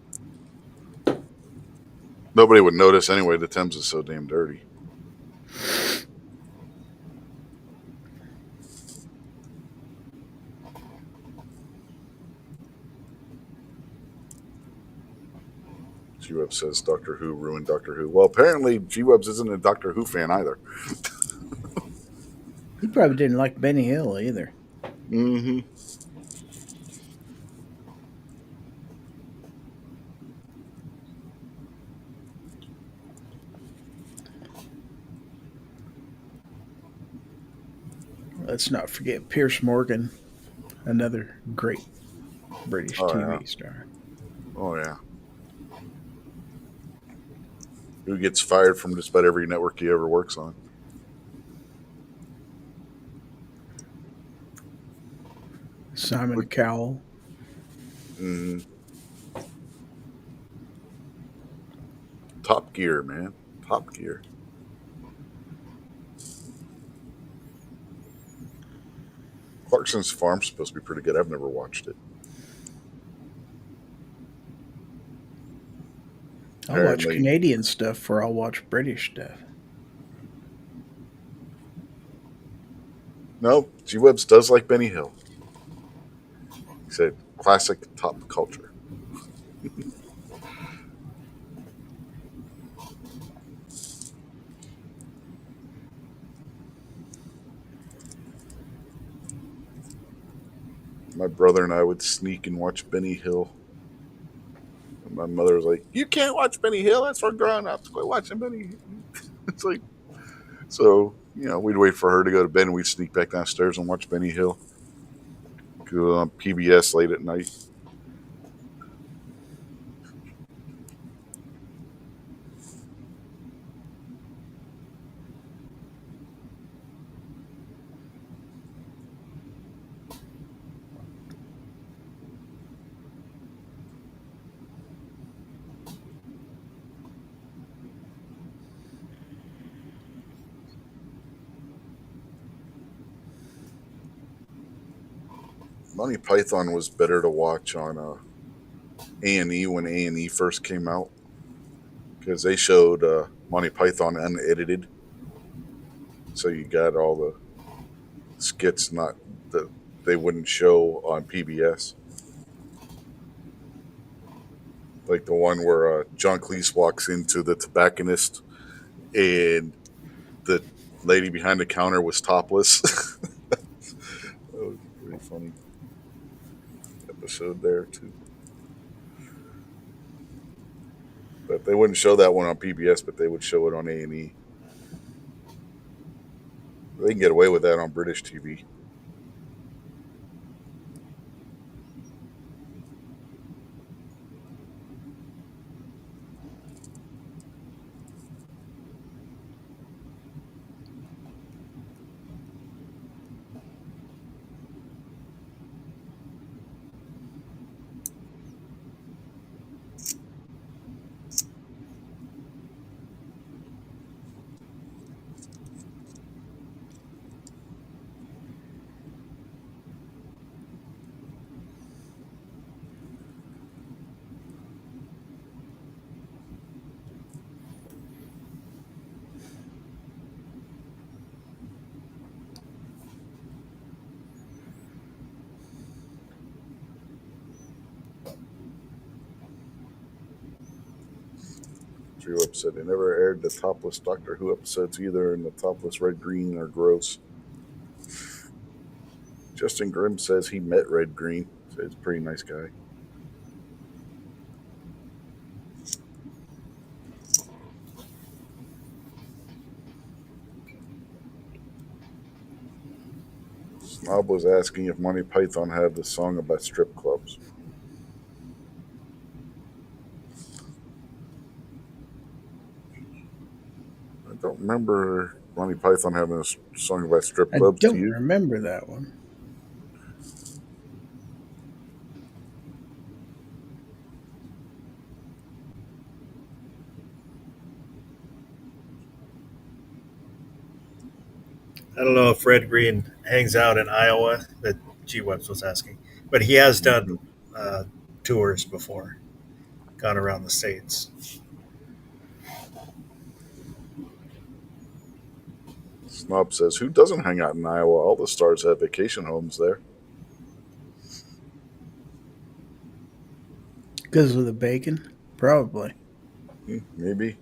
Nobody would notice anyway. The Thames is so damn dirty. G-Web says Doctor Who ruined Doctor Who. Well, apparently G-Webs isn't a Doctor Who fan either. He probably didn't like Benny Hill either. Mm-hmm. Let's not forget Pierce Morgan, another great British TV star. Oh, yeah. Who gets fired from just about every network he ever works on. Simon Cowell. Mm-hmm. Top Gear, man. Top Gear. Clarkson's Farm's supposed to be pretty good. I've never watched it. I'll watch Apparently- Canadian stuff before I'll watch British stuff. No, G-Webs does like Benny Hill. He said classic top culture. My brother and I would sneak and watch Benny Hill. And my mother was like, "You can't watch Benny Hill. That's for grown-ups. Quit watching Benny Hill." It's like, so, we'd wait for her to go to bed and we'd sneak back downstairs and watch Benny Hill. Go on PBS late at night. Monty Python was better to watch on A&E when A&E first came out, because they showed Monty Python unedited, so you got all the skits not that they wouldn't show on PBS, like the one where John Cleese walks into the tobacconist and the lady behind the counter was topless. That was pretty funny. funny episode there too. But they wouldn't show that one on PBS, but they would show it on A&E. They can get away with that on British TV. Drew said they never aired the topless Doctor Who episodes either, and the topless Red Green are gross. Justin Grimm says he met Red Green. So he's a pretty nice guy. Snob was asking if Monty Python had the song about strip clubs. I don't remember Monty Python having a song about strip I clubs. don't Do you? remember that one. I don't know if Red Green hangs out in Iowa, that G Webs was asking, but he has done tours before, gone around the states. Snob says, who doesn't hang out in Iowa? All the stars have vacation homes there. Because of the bacon? Probably. Maybe.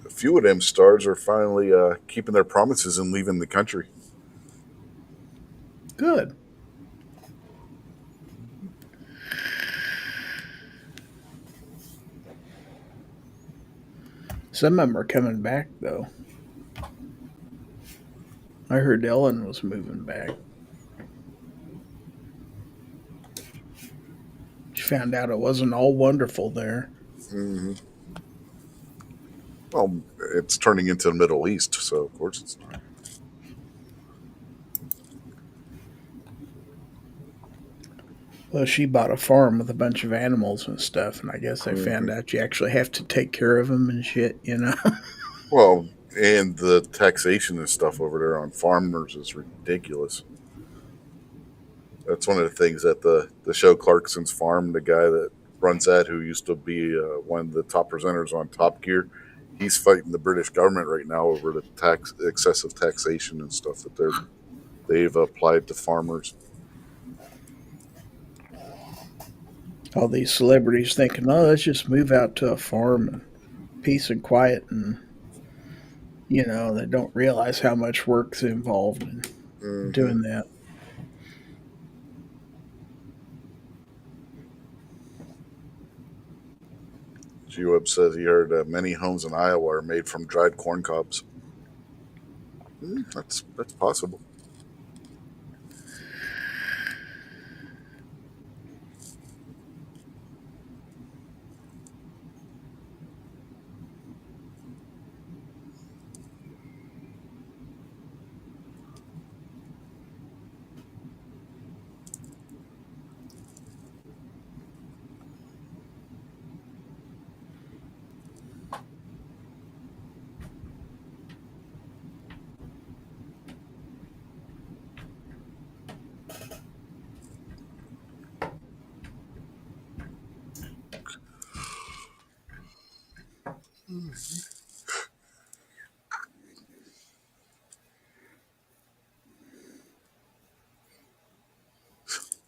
A few of them stars are finally keeping their promises and leaving the country. Good. Some of them are coming back, though. I heard Ellen was moving back. She found out it wasn't all wonderful there. Mm-hmm. Well, it's turning into the Middle East, so of course it's not. Well, she bought a farm with a bunch of animals and stuff, and I guess they found out you actually have to take care of them and shit, you know? Well, and the taxation and stuff over there on farmers is ridiculous. That's one of the things that the show Clarkson's Farm, the guy that runs that, who used to be one of the top presenters on Top Gear, he's fighting the British government right now over the excessive taxation and stuff that they've applied to farmers. All these celebrities thinking, oh, let's just move out to a farm and peace and quiet, and, you know, they don't realize how much work's involved in doing that. G-Web says he heard many homes in Iowa are made from dried corn cobs. That's possible.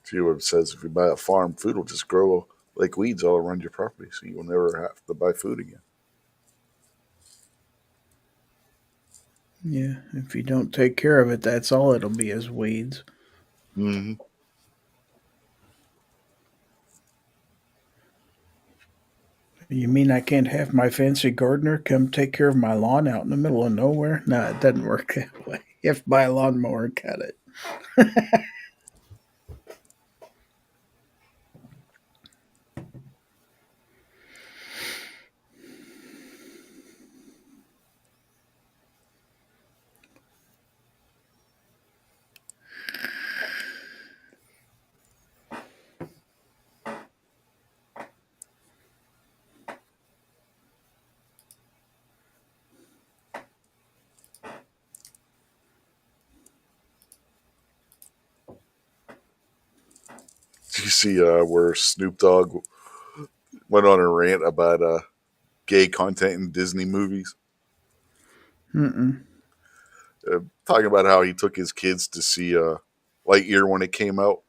G-Web says if you buy a farm, food will just grow like weeds all around your property, so you will never have to buy food again. Yeah, if you don't take care of it, that's all it'll be is weeds. Hmm. You mean I can't have my fancy gardener come take care of my lawn out in the middle of nowhere? No, it doesn't work that way. You have to buy a lawnmower and cut it. Did you see where Snoop Dogg went on a rant about gay content in Disney movies? Mm-mm. Talking about how he took his kids to see Lightyear when it came out,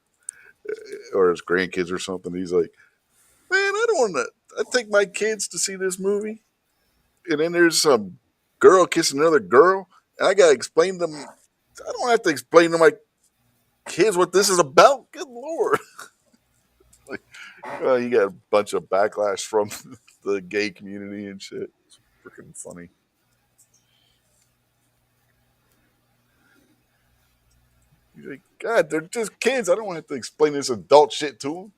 or his grandkids or something. He's like, man, I don't want to. I take my kids to see this movie, and then there's some girl kissing another girl, and I gotta explain to them. I don't have to explain to my kids what this is about. Good lord! Like, you got a bunch of backlash from the gay community and shit. It's freaking funny. He's like, God, they're just kids. I don't want to have to explain this adult shit to them.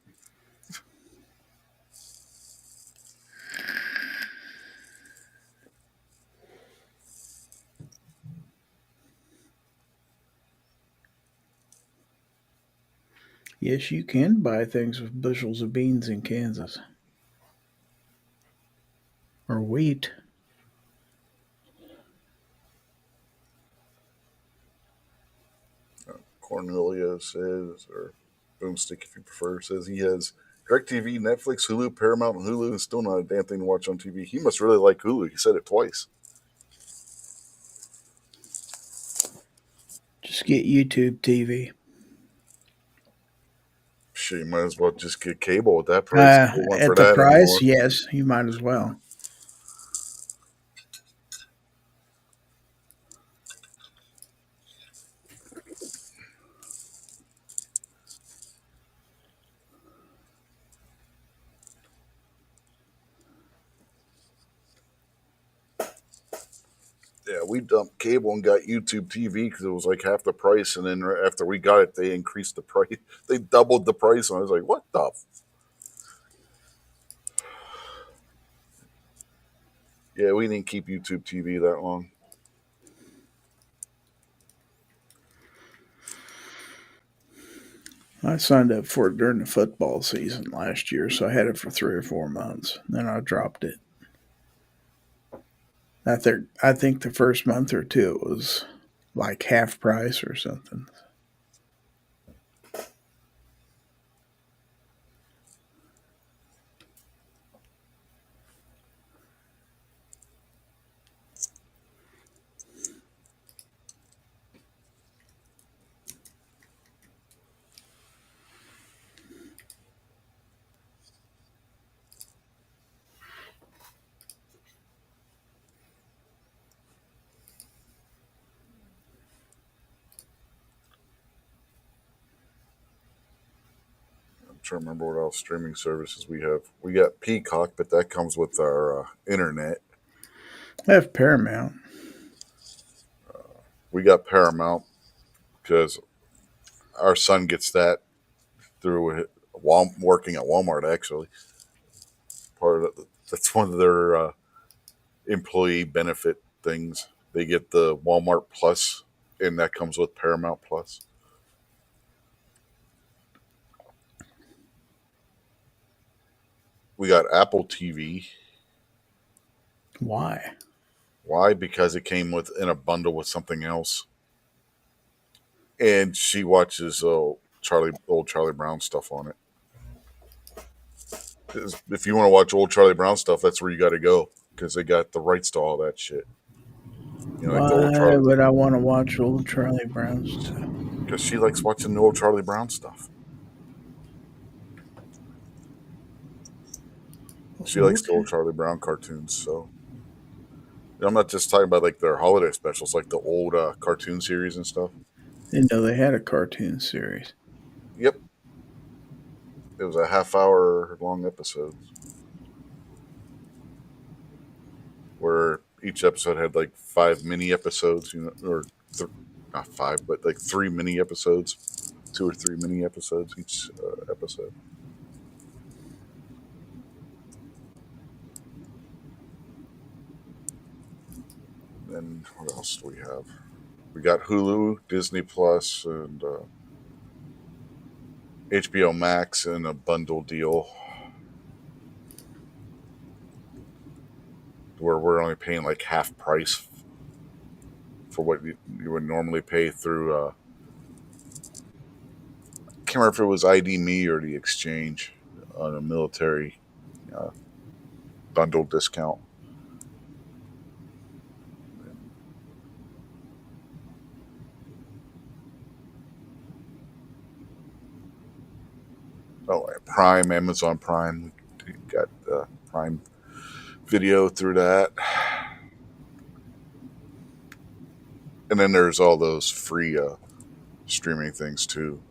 Yes, you can buy things with bushels of beans in Kansas or wheat. Cornelia says, or Boomstick if you prefer, says he has DirecTV, Netflix, Hulu, Paramount, and Hulu, and still not a damn thing to watch on TV. He must really like Hulu. He said it twice. Just get YouTube TV. Shit, you might as well just get cable at that price. People want for At the that price, anymore. yes, you might as well. Yeah, we dumped cable and got YouTube TV because it was like half the price, and then after we got it, they increased the price. They doubled the price, and I was like, "What the?" Yeah, we didn't keep YouTube TV that long. I signed up for it during the football season last year, so I had it for 3 or 4 months. Then I dropped it. I think the first month or two it was like half price or something. I'm trying to remember what else streaming services we have. We got Peacock, but that comes with our internet. I have Paramount. We got Paramount because our son gets that through working at Walmart. Actually, that's one of their employee benefit things. They get the Walmart Plus, and that comes with Paramount Plus. We got Apple TV. Why? Why? Because it came with in a bundle with something else, and she watches old Charlie Brown stuff on it. 'Cause if you want to watch old Charlie Brown stuff, that's where you got to go because they got the rights to all that shit. You know, like the old Why Charlie, would I want to watch old Charlie Brown stuff? because she likes watching the old Charlie Brown stuff. She likes the old Okay. Charlie Brown cartoons, so I'm not just talking about like their holiday specials, like the old cartoon series and stuff. Didn't know they had a cartoon series. Yep, it was a half-hour long episode where each episode had like 5 mini episodes, or not five, but like 3 mini episodes, 2 or 3 mini episodes each episode. And what else do we have? We got Hulu, Disney Plus, and HBO Max in a bundle deal where we're only paying like half price for what you would normally pay through. I can't remember if it was ID Me or the Exchange on a military uh, bundle discount. Oh, Prime, Amazon Prime. We got Prime Video through that. And then there's all those free streaming things too.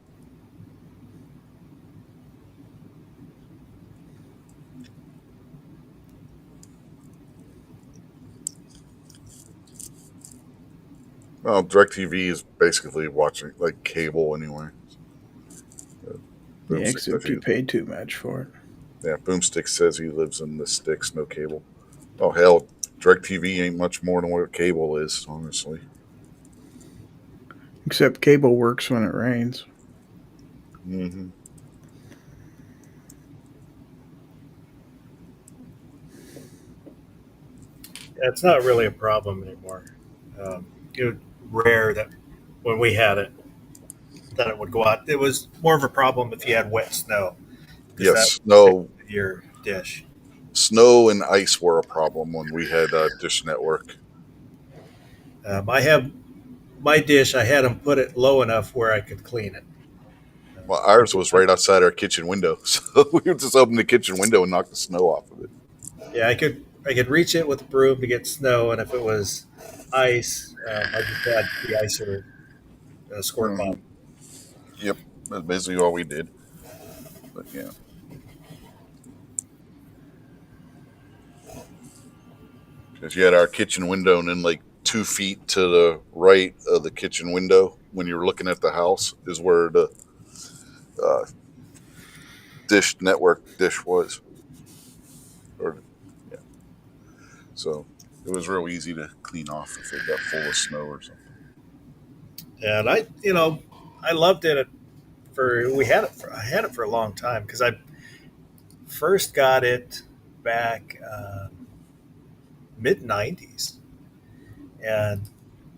Well, DirecTV is basically watching like cable anyway. Yeah, Boomstick, except you paid too much for it. yeah, Boomstick says he lives in the sticks, no cable. Oh hell, DirecTV ain't much more than what cable is, honestly. Except cable works when it rains. Mm-hmm. It's not really a problem anymore. It was rare that when we had it, that it would go out. It was more of a problem if you had wet snow, because that Yes, no, would your dish. snow and ice were a problem when we had Dish Network. I have my dish. I had them put it low enough where I could clean it. Well, ours was right outside our kitchen window, so we would just open the kitchen window and knock the snow off of it. Yeah, I could reach it with a broom to get snow, and if it was ice, I just had the icer squirt Mhm. bottle. Yep, that's basically all we did. But yeah, because you had our kitchen window, and then like 2 feet to the right of the kitchen window, when you're looking at the house, is where the uh, Dish Network dish was. Or yeah, so it was real easy to clean off if it got full of snow or something. And I loved it for we had it for I had it for a long time because I first got it back mid '90s, and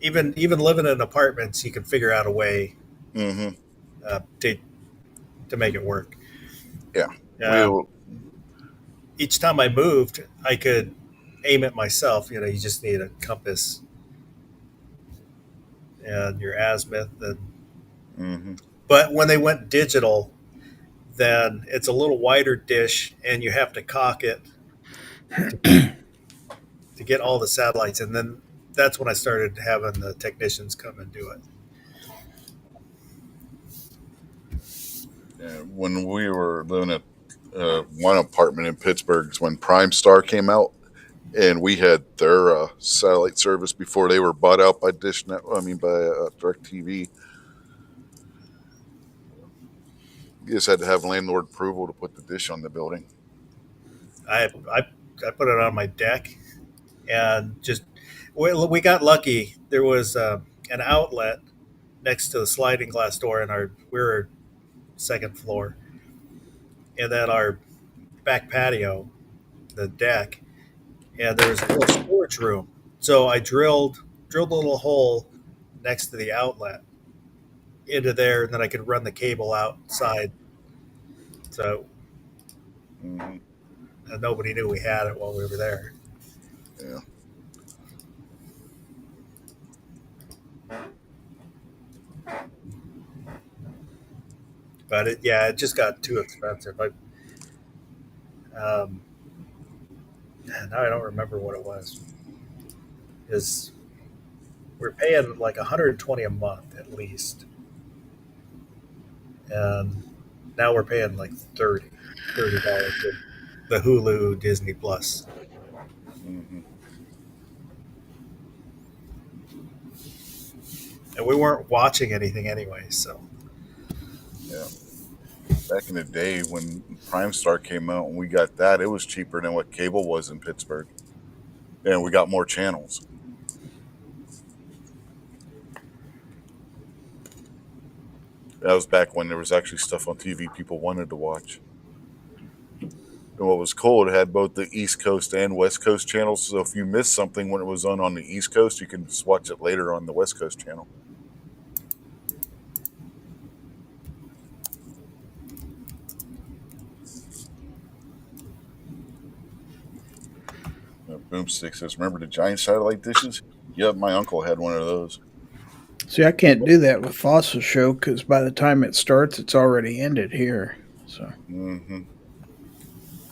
even living in apartments, you can figure out a way Mm-hmm. uh, to to make it work. Yeah, Um, we each time I moved, I could aim it myself. You just need a compass and your azimuth. mm-hmm. But when they went digital, then it's a little wider dish, and you have to cock it to get all the satellites. And then that's when I started having the technicians come and do it. When we were living at one apartment in Pittsburgh, when Prime Star came out, and we had their satellite service before they were bought out by Dish Net. I mean, by DirecTV. You just had to have landlord approval to put the dish on the building. I put it on my deck, and just we got lucky. There was an outlet next to the sliding glass door in we were second floor, and then our back patio, the deck, and there was a little storage room. So I drilled a little hole next to the outlet into there, and then I could run the cable outside. So Mm-hmm. nobody knew we had it while we were there. Yeah. But it just got too expensive. Um, now I don't remember what it was. is we're paying like 120 a month at least, and now we're paying like $30 with the Hulu Disney Plus, Hmm. and we weren't watching anything anyway. So Yeah. Back in the day when Prime Star came out and we got that, it was cheaper than what cable was in Pittsburgh. And we got more channels. That was back when there was actually stuff on TV people wanted to watch. And what was cool, it had both the East Coast and West Coast channels. So if you missed something when it was on the East Coast, you can just watch it later on the West Coast channel. Boomstick says, "Remember the giant satellite dishes?" Yep, my uncle had one of those. See, I can't do that with Fossil Show because by the time it starts, it's already ended here. So Hmm.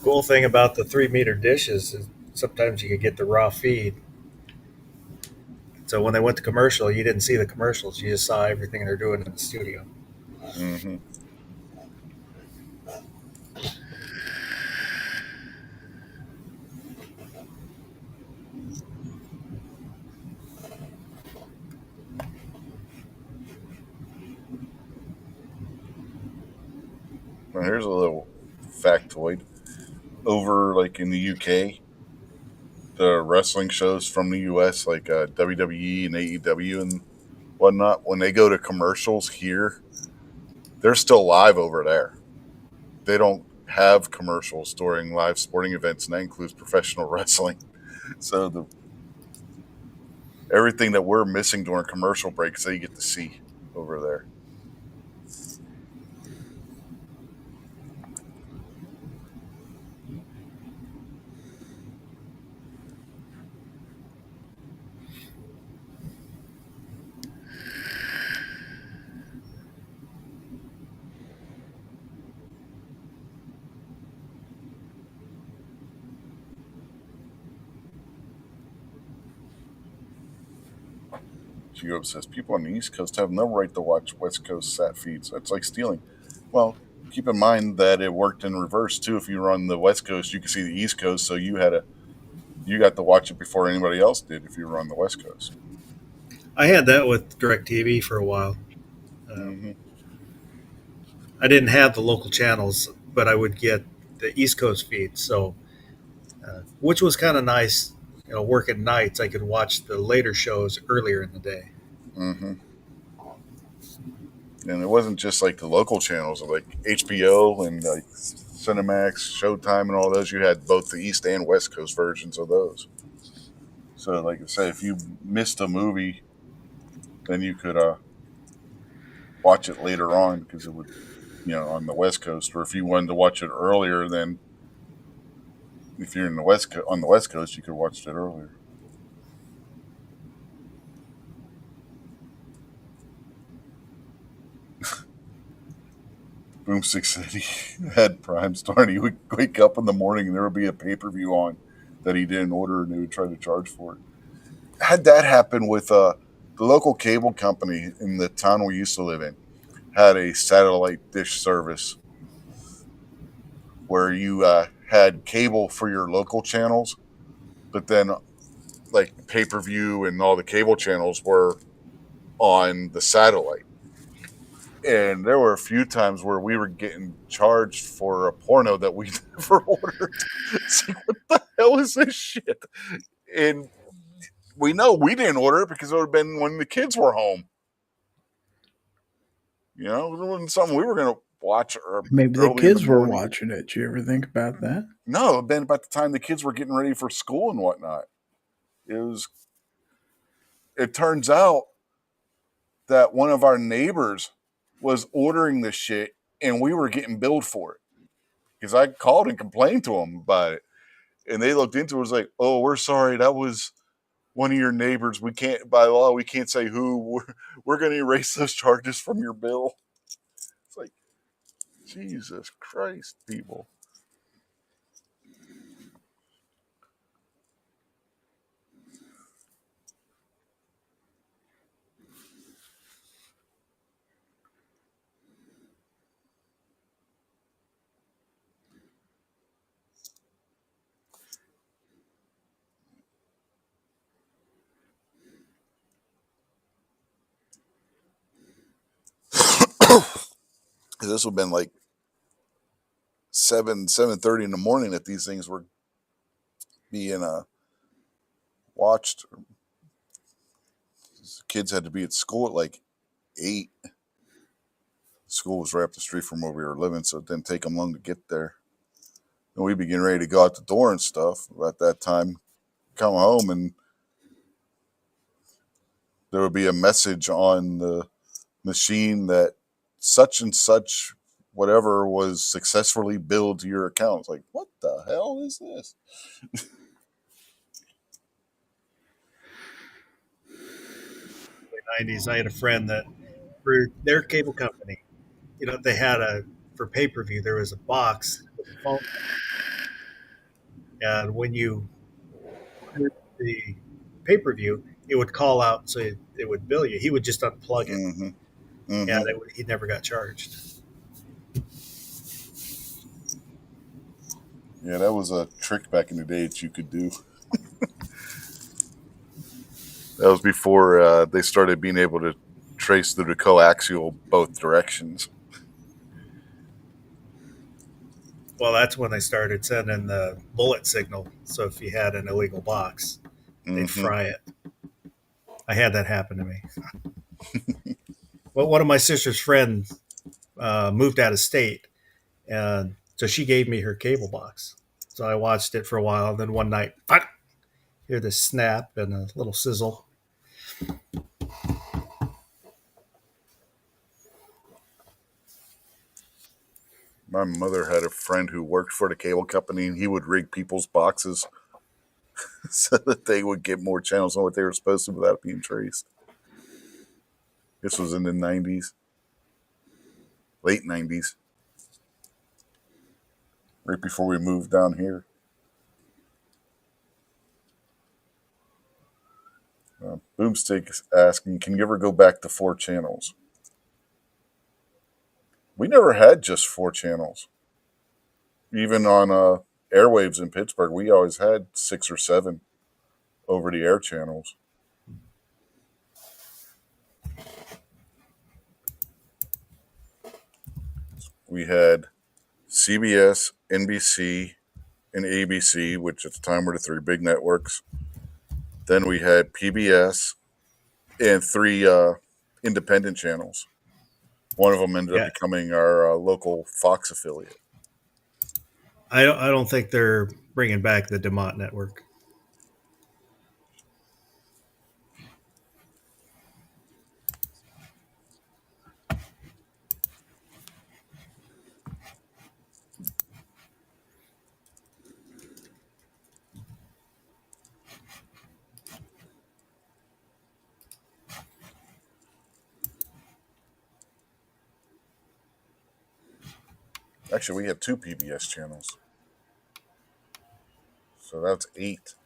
cool thing about the 3 meter dishes is sometimes you could get the raw feed. So when they went to commercial, you didn't see the commercials; you just saw everything they're doing in the studio. Hmm. Now here's a little factoid. Over like in the UK, the wrestling shows from the US, like WWE and AEW and whatnot, when they go to commercials here, they're still live over there. They don't have commercials during live sporting events, and that includes professional wrestling. So everything that we're missing during commercial breaks, they get to see over there. Europe says people on the East Coast have no right to watch West Coast sat feeds. That's like stealing. Well, keep in mind that it worked in reverse too. If you were on the West Coast, you could see the East Coast, so you got to watch it before anybody else did. If you were on the West Coast, I had that with DirecTV for a while. hmm I didn't have the local channels, but I would get the East Coast feed. So, which was kind of nice. Working nights, I could watch the later shows earlier in the day. hmm and it wasn't just like the local channels, like HBO and like Cinemax, Showtime, and all those. You had both the East and West Coast versions of those. So, like I say, if you missed a movie, then you could watch it later on because it would, on the West Coast. Or if you wanted to watch it earlier, then if you're in on the West Coast, you could watch it earlier. Boomstick said he had Prime Star and he would wake up in the morning and there would be a pay-per-view on that he didn't order and they would try to charge for it. Had that happen with the local cable company in the town we used to live in, had a satellite dish service where you had cable for your local channels, but then like pay-per-view and all the cable channels were on the satellite. And there were a few times where we were getting charged for a porno that we never ordered. It's like, what the hell is this shit? And we know we didn't order it because it would have been when the kids were home. It wasn't something we were going to watch maybe the early in the kids were morning. watching it. Did you ever think about that? No, it had been about the time the kids were getting ready for school and whatnot. It turns out that one of our neighbors was ordering the shit and we were getting billed for it because I called and complained to them about it. And they looked into it, was like, "Oh, we're sorry. That was one of your neighbors. We can't, by law, we can't say who. We're going to erase those charges from your bill." It's like, Jesus Christ, people. 'Cause this would have been like 7:30 in the morning that these things were being watched. Kids had to be at school at like 8. School was right up the street from where we were living, so it didn't take them long to get there. And we'd be getting ready to go out the door and stuff. At that time, come home, and there would be a message on the machine that such and such whatever was successfully billed to your account. It's like, what the hell is this? In the 90s, I had a friend that for their cable company, they had for pay-per-view, there was a box with a phone. And when you heard the pay-per-view, it would call out, so it would bill you. He would just unplug it, Mm-hmm. Mm-hmm. and he never got charged. Yeah, that was a trick back in the day that you could do. That was before they started being able to trace through the coaxial both directions. Well, that's when they started sending the bullet signal. So if you had an illegal box, they'd fry it. I had that happen to me. Well, one of my sister's friends moved out of state, and so she gave me her cable box. So I watched it for a while. Then one night, hear this snap and a little sizzle. My mother had a friend who worked for the cable company, and he would rig people's boxes so that they would get more channels on what they were supposed to without being traced. This was in the 90s, late 90s, right before we moved down here. Boomstick is asking, can you ever go back to 4 channels? We never had just 4 channels. Even on airwaves in Pittsburgh, we always had 6 or 7 over-the-air channels. We had CBS, NBC, and ABC, which at the time were the 3 big networks. Then we had PBS and 3 independent channels. One of them ended up becoming our local Fox affiliate. I don't think they're bringing back the DeMont network. Actually, we had 2 PBS channels. So that's 8.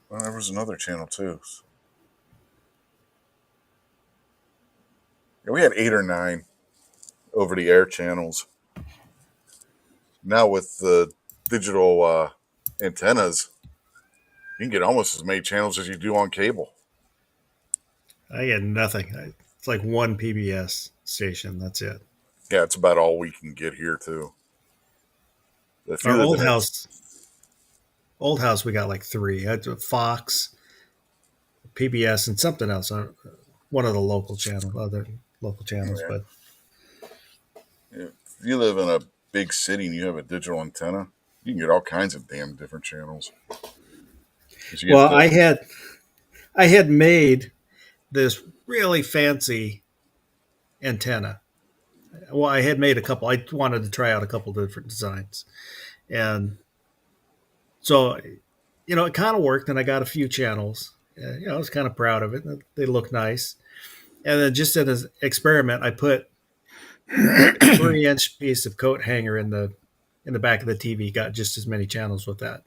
Well, there was another channel too. Yeah, we had 8 or 9 over-the-air channels. Now with the digital antennas, you can get almost as many channels as you do on cable. I get nothing. It's like 1 PBS station. That's it. Yeah, it's about all we can get here too. Our old house, we got like 3. I had Fox, PBS, and something else. One of the other local channels. Yeah. But if you live in a big city and you have a digital antenna, you can get all kinds of damn different channels. Well, I had made this really fancy antenna. Well, I had made a couple. I wanted to try out a couple different designs, and so it kind of worked. And I got a few channels. I was kind of proud of it. They look nice. And then just as an experiment, I put a 3-inch piece of coat hanger in the back of the TV. Got just as many channels with that.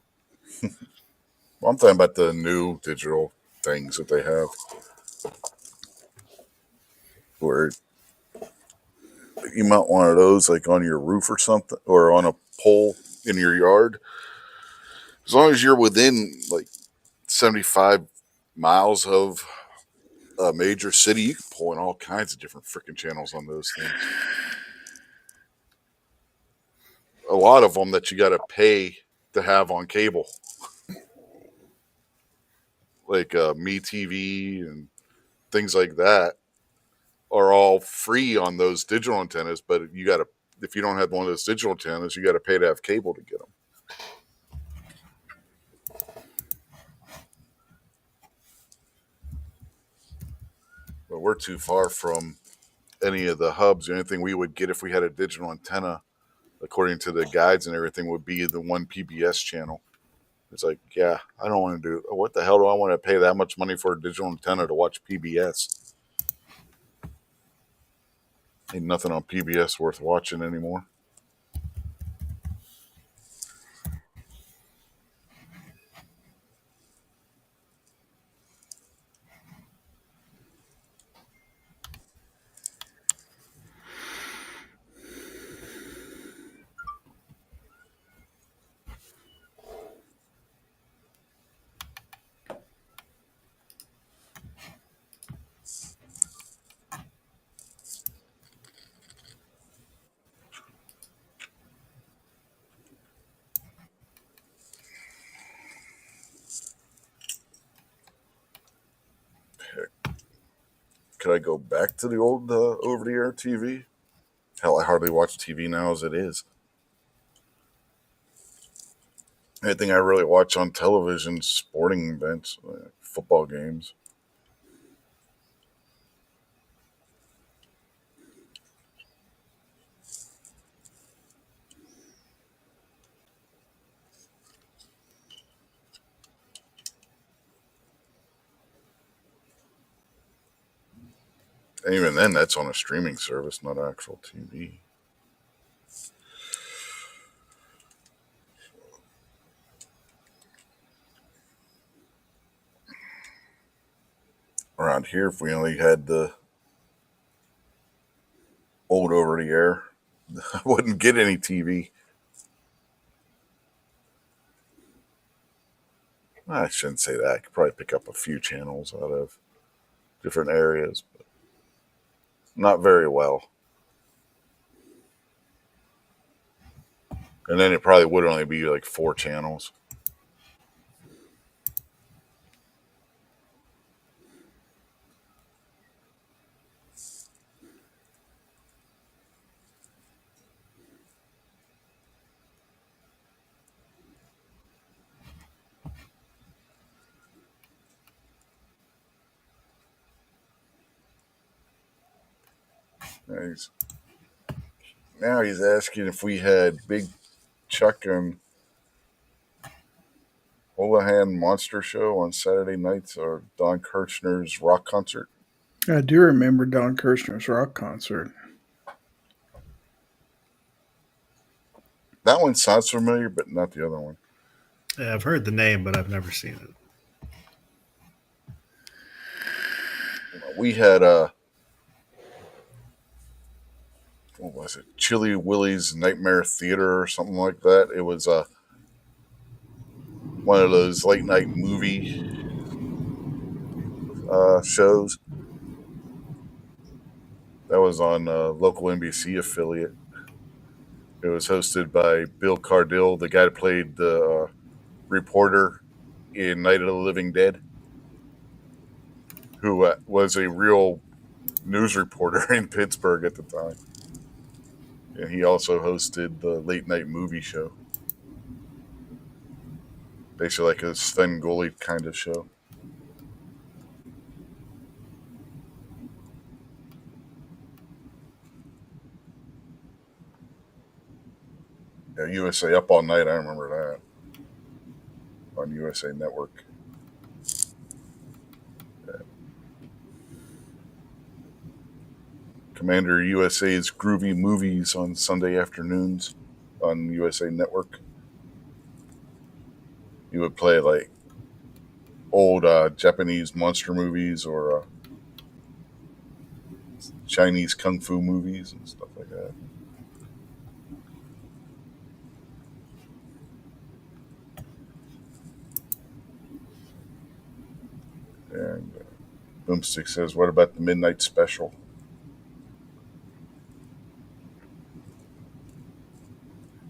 Well, I'm talking about the new digital things that they have, where you mount one of those like on your roof or something, or on a pole in your yard. As long as you're within like 75 miles of a major city, you can pull in all kinds of different freaking channels on those things. A lot of them that you got to pay to have on cable, like MeTV and things like that, are all free on those digital antennas. But you got to, if you don't have one of those digital antennas, you got to pay to have cable to get them. But we're too far from any of the hubs. The only thing we would get if we had a digital antenna, according to the guides and everything, would be the one PBS channel. It's like, yeah, I don't want to do. What the hell do I want to pay that much money for a digital antenna to watch PBS? Ain't nothing on PBS worth watching anymore. Could I go back to the old over-the-air TV? Hell, I hardly watch TV now as it is. Anything I really watch on television, sporting events, football games. And even then, that's on a streaming service, not actual TV. Around here, if we only had the old over the air, I wouldn't get any TV. I shouldn't say that. I could probably pick up a few channels out of different areas, but not very well. And then it probably would only be like 4 channels. Now he's asking if we had Big Chuck and Houlihan Monster Show on Saturday nights or Don Kirshner's rock concert. I do remember Don Kirshner's rock concert. That one sounds familiar, but not the other one. Yeah, I've heard the name, but I've never seen it. We had what was it? Chili Willie's Nightmare Theater or something like that. It was one of those late night movie shows. That was on a local NBC affiliate. It was hosted by Bill Cardill, the guy that played the reporter in Night of the Living Dead, who was a real news reporter in Pittsburgh at the time. And he also hosted the late night movie show. Basically like a Svengoolie kind of show. Yeah, USA Up All Night, I remember that. On USA Network. Yeah. Commander USA's Groovy Movies on Sunday afternoons on USA Network. You would play like old Japanese monster movies or Chinese kung fu movies and stuff like that. And Boomstick says, "What about the midnight special?"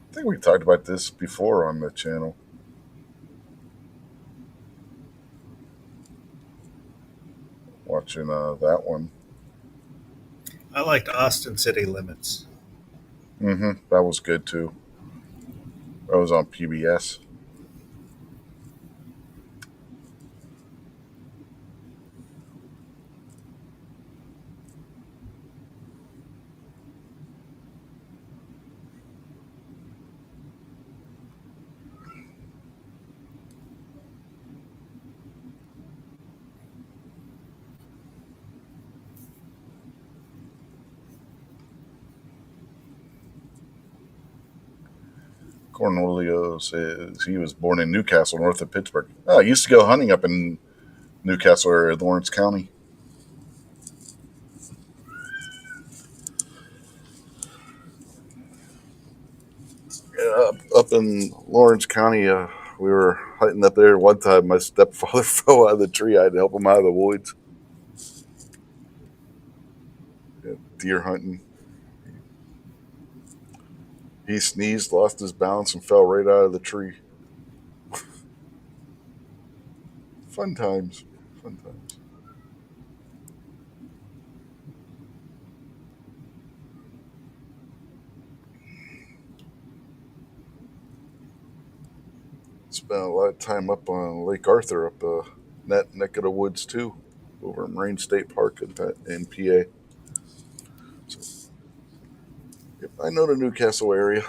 I think we talked about this before on the channel. Watching that one. I liked Austin City Limits. That was good too. That was on PBS. Cornelio says he was born in Newcastle, north of Pittsburgh. Oh, I used to go hunting up in Newcastle area, Lawrence County. Yeah, up in Lawrence County, we were hunting up there one time. My stepfather fell out of the tree. I had to help him out of the woods. Yeah, deer hunting. He sneezed, lost his balance, and fell right out of the tree. Fun times. Fun times. Spent a lot of time up on Lake Arthur, up that neck of the woods too, over in Marine State Park in PA. So, yep, I know the Newcastle area.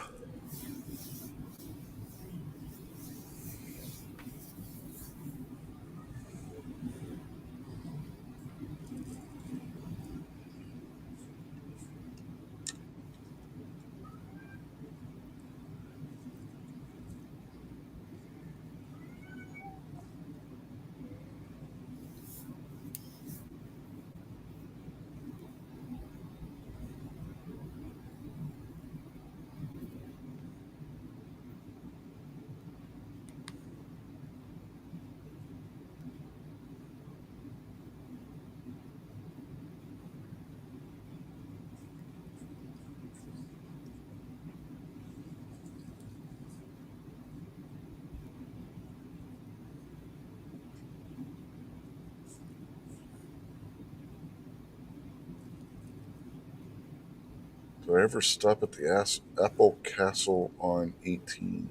Did I ever stop at the Apple Castle on 18?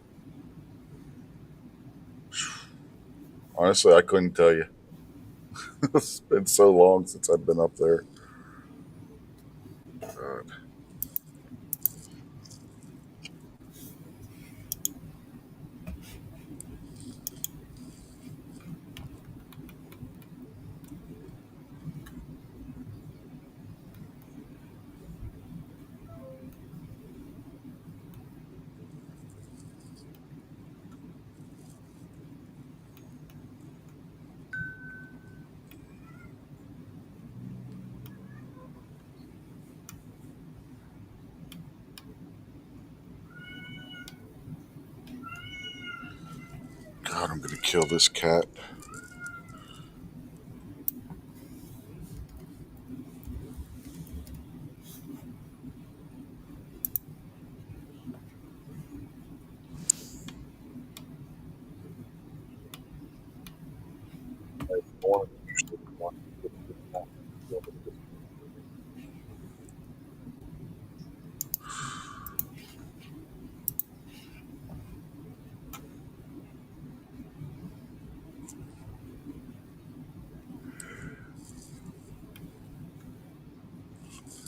Honestly, I couldn't tell you. It's been so long since I've been up there. God. God, I'm gonna kill this cat.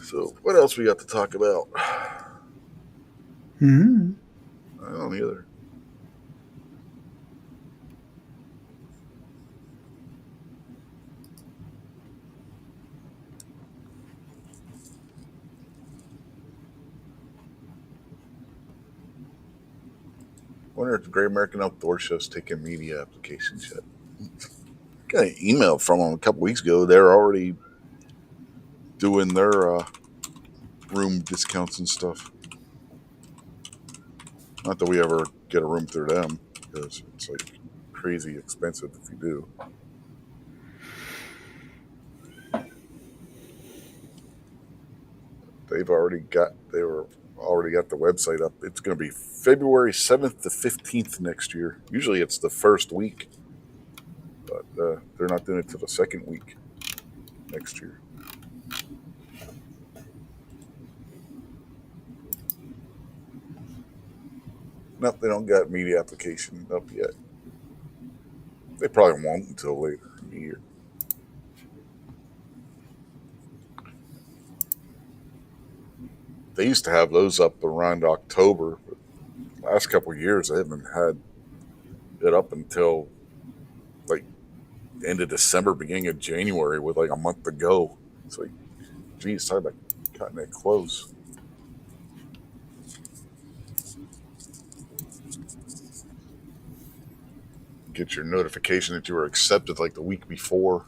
So, what else we got to talk about? Hmm. I don't either. Wonder if the Great American Outdoor Show's taking media applications yet. Got an email from them a couple weeks ago. They're already doing their room discounts and stuff. Not that we ever get a room through them, because it's like crazy expensive if you do. They were already got the website up. It's going to be February 7th to 15th next year. Usually it's the first week, but they're not doing it till the second week next year. No, they don't got media application up yet. They probably won't until later in the year. They used to have those up around October, but last couple of years they haven't had it up until like end of December, beginning of January, with like a month to go. It's like, geez, talk about cutting it close. Get your notification that you were accepted like the week before.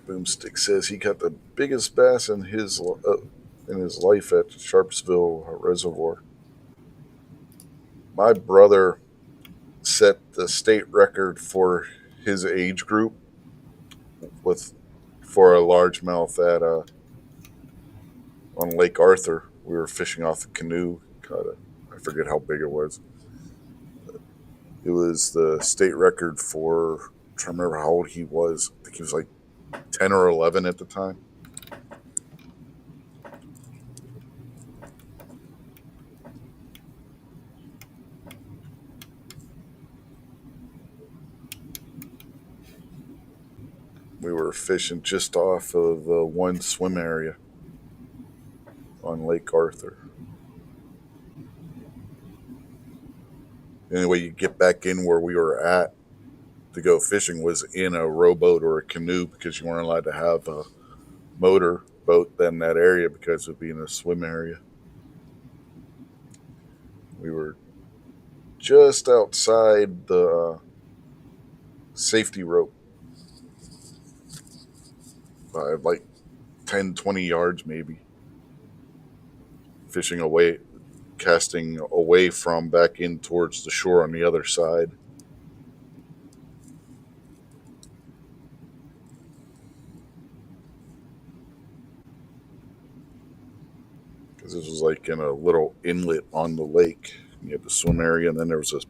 Boomstick says he caught the biggest bass in his life at Sharpsville Reservoir. My brother set the state record for his age group for a largemouth at on Lake Arthur. We were fishing off the canoe. I forget how big it was. It was the state record for. I'm trying to remember how old he was. I think he was like 10 or 11 at the time. We were fishing just off of the one swim area on Lake Arthur. The only way you get back in where we were at to go fishing was in a rowboat or a canoe, because you weren't allowed to have a motor boat in that area because of being a swim area. We were just outside the safety rope by like 10, 20 yards maybe. Fishing away, casting away from back in towards the shore on the other side. Because this was like in a little inlet on the lake. You had the swim area, and then there was this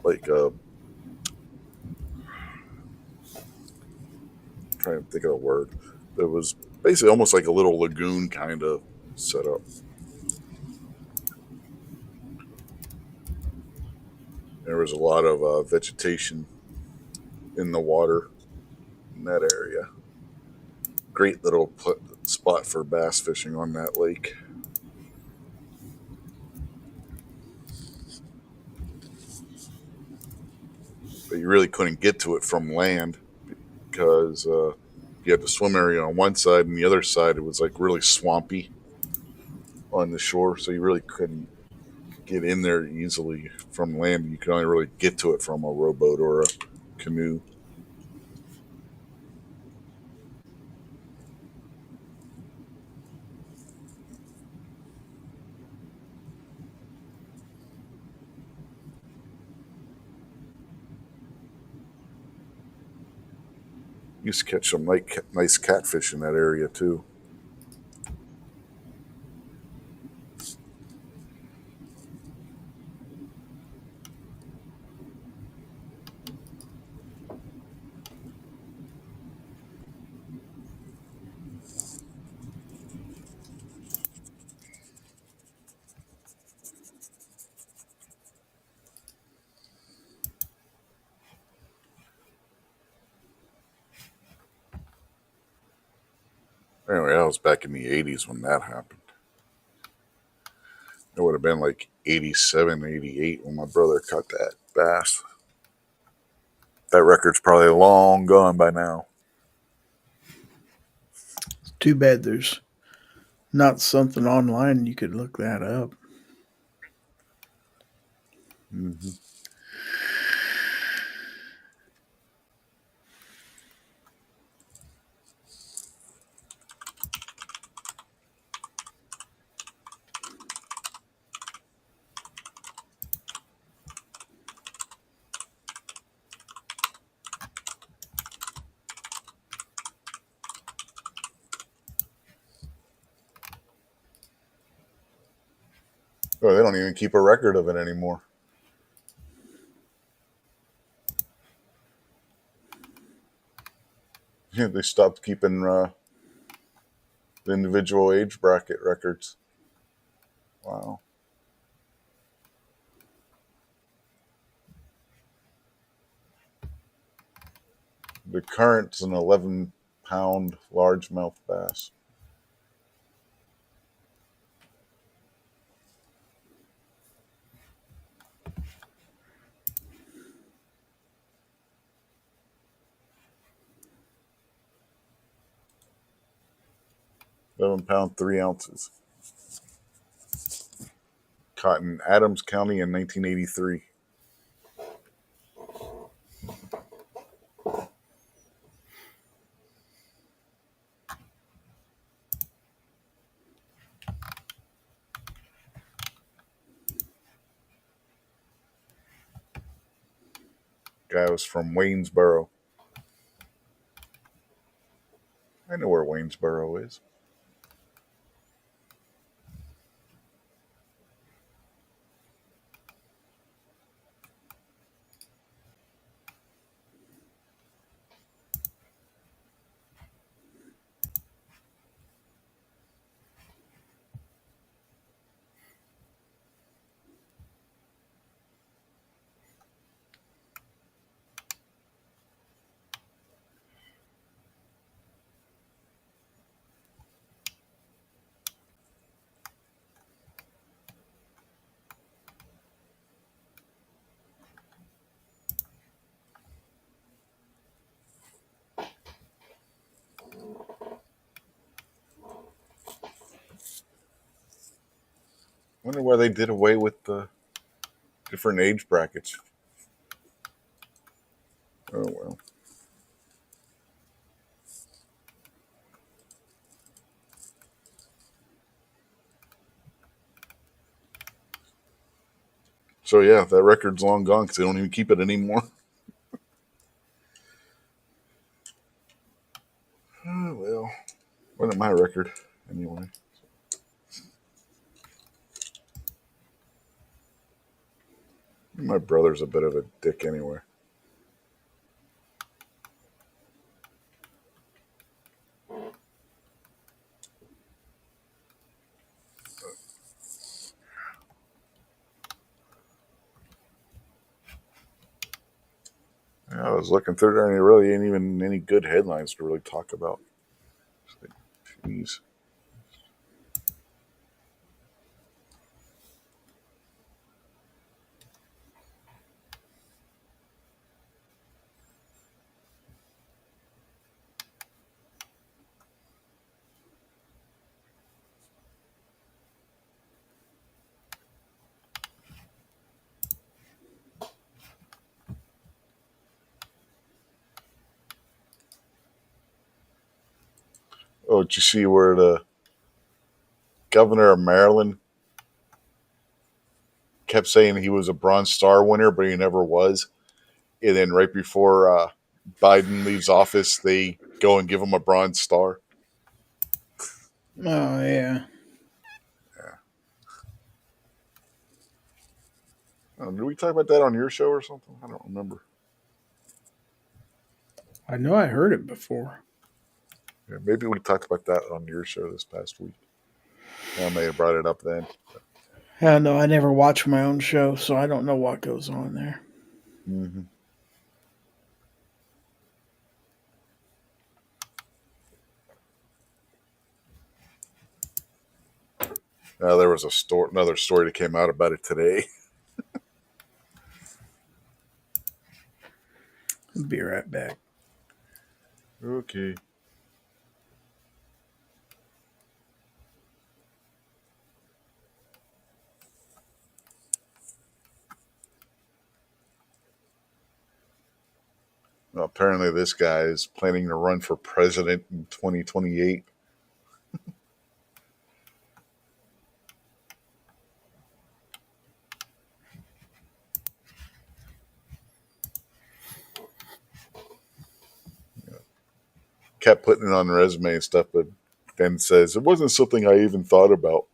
like trying to think of the word. It was basically almost like a little lagoon kind of set up. There was a lot of vegetation in the water in that area. Great little spot for bass fishing on that lake. But you really couldn't get to it from land because you had the swim area on one side, and the other side it was like really swampy on the shore, so you really couldn't get in there easily from land. You could only really get to it from a rowboat or a canoe. Used to catch some nice catfish in that area too. Anyway, that was back in the 80s when that happened. It would have been like 87, 88 when my brother caught that bass. That record's probably long gone by now. Too bad there's not something online you could look that up. Mm-hmm. Oh, they don't even keep a record of it anymore. Yeah, they stopped keeping the individual age bracket records. Wow. The current's an 11-pound largemouth bass. £11, 3 ounces. Caught in Adams County in 1983. Guy was from Waynesboro. I know where Waynesboro is. Wonder why they did away with the different age brackets. Oh well. So yeah, that record's long gone because they don't even keep it anymore. Oh well. Wasn't my record anyway. My brother's a bit of a dick anyway. Yeah, I was looking through there and there really ain't even any good headlines to really talk about. It's like, jeez. Oh, did you see where the governor of Maryland kept saying he was a Bronze Star winner, but he never was? And then right before Biden leaves office, they go and give him a Bronze Star. Oh yeah. Did we talk about that on your show or something? I don't remember. I know I heard it before. Yeah, maybe we talked about that on your show this past week. I may have brought it up then. I know I never watch my own show, so I don't know what goes on there. Mm-hmm. There was another story that came out about it today. I'll be right back. Okay. Well, apparently, this guy is planning to run for president in 2028. Kept putting it on the resume and stuff, but then says it wasn't something I even thought about.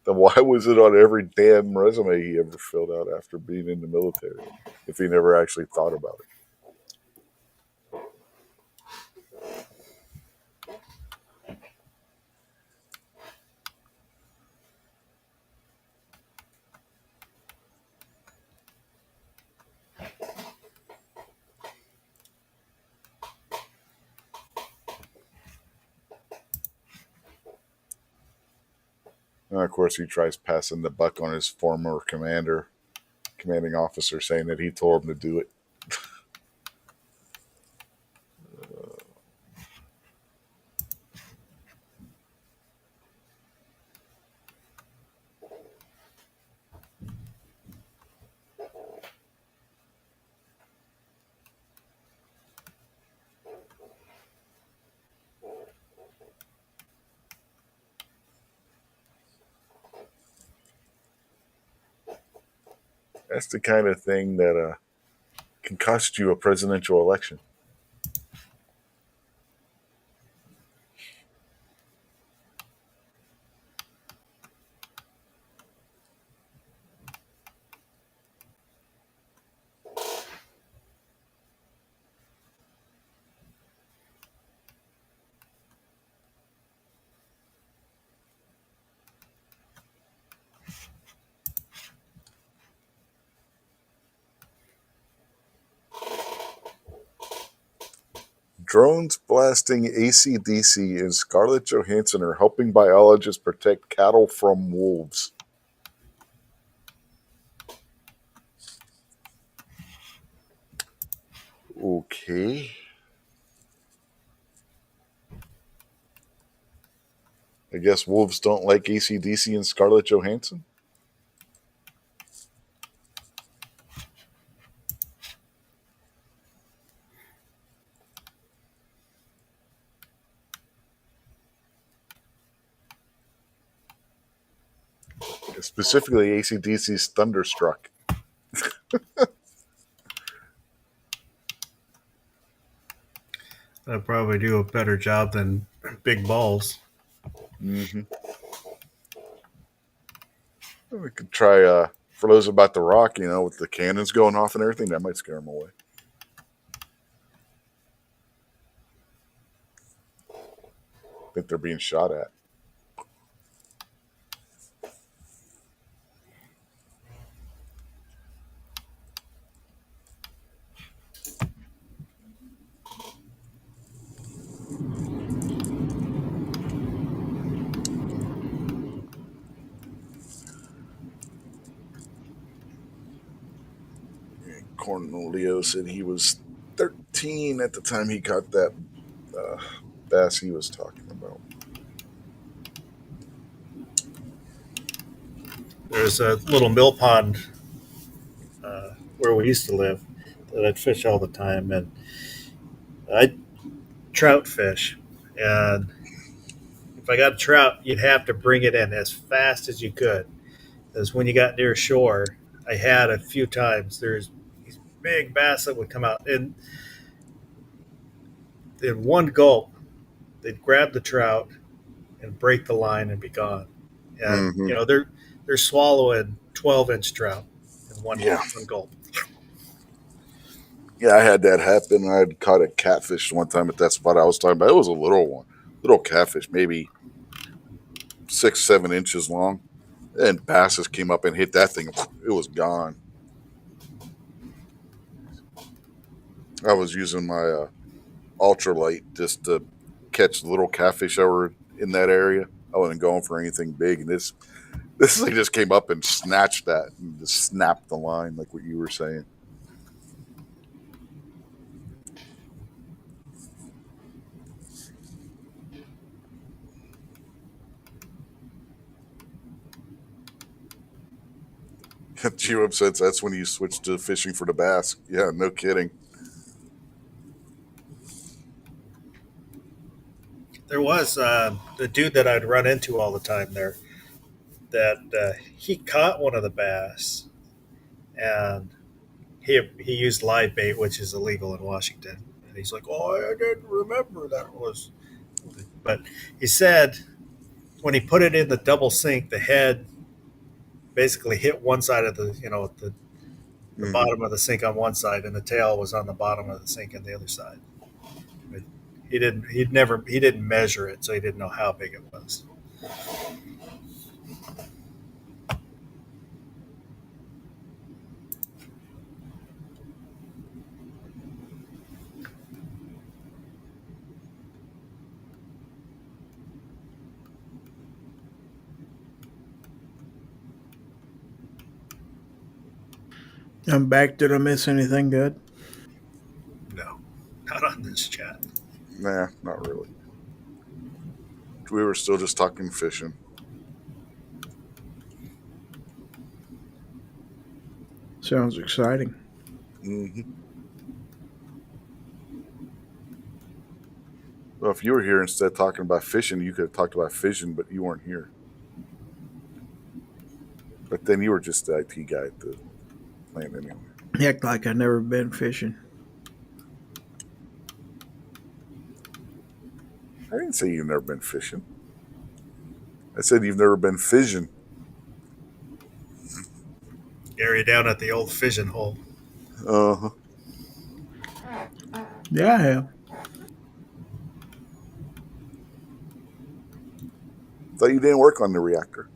Then why was it on every damn resume he ever filled out after being in the military if he never actually thought about it? And of course, he tries passing the buck on his former commanding officer, saying that he told him to do it. That's the kind of thing that can cost you a presidential election. Drones blasting AC/DC and Scarlett Johansson are helping biologists protect cattle from wolves. Okay. I guess wolves don't like AC/DC and Scarlett Johansson. Specifically, AC/DC's Thunderstruck. That'd probably do a better job than Big Balls. Mm-hmm. We could try, for those about The Rock, with the cannons going off and everything, that might scare them away. I think they're being shot at. Cornelio said he was 13 at the time he caught that bass he was talking about. There's a little mill pond where we used to live that I'd fish all the time, and I'd trout fish. And if I got a trout, you'd have to bring it in as fast as you could. Because when you got near shore, I had a few times, there's these big bass that would come out. And in one gulp, they'd grab the trout and break the line and be gone. And, Mm-hmm. they're swallowing 12-inch trout in one gulp. Yeah, I had that happen. I had caught a catfish one time at that spot I was talking about. It was a little one, little catfish, maybe 6-7 inches long. And basses came up and hit that thing. It was gone. I was using my ultralight just to catch the little catfish that were in that area. I wasn't going for anything big, and this thing just came up and snatched that and just snapped the line, like what you were saying. GM says that's when you switch to fishing for the bass. Yeah, no kidding. There was the dude that I'd run into all the time there that he caught one of the bass, and he used live bait, which is illegal in Washington. And he's like, "Oh, I didn't remember that was." But he said when he put it in the double sink, the head basically hit one side of the the Mhm. bottom of the sink on one side, and the tail was on the bottom of the sink on the other side. But he didn't measure it, so he didn't know how big it was. I'm back. Did I miss anything good? No, not on this chat. Nah, not really. We were still just talking fishing. Sounds exciting. Hmm. Well, if you were here instead of talking about fishing, you could have talked about fishing, but you weren't here. But then you were just the IT guy at the plant anyway. Act like I never been fishing. I didn't say you've never been fishing. I said you've never been fishing. Gary down at the old fishing hole. Uh-huh. Yeah, I have. Thought you didn't work on the reactor.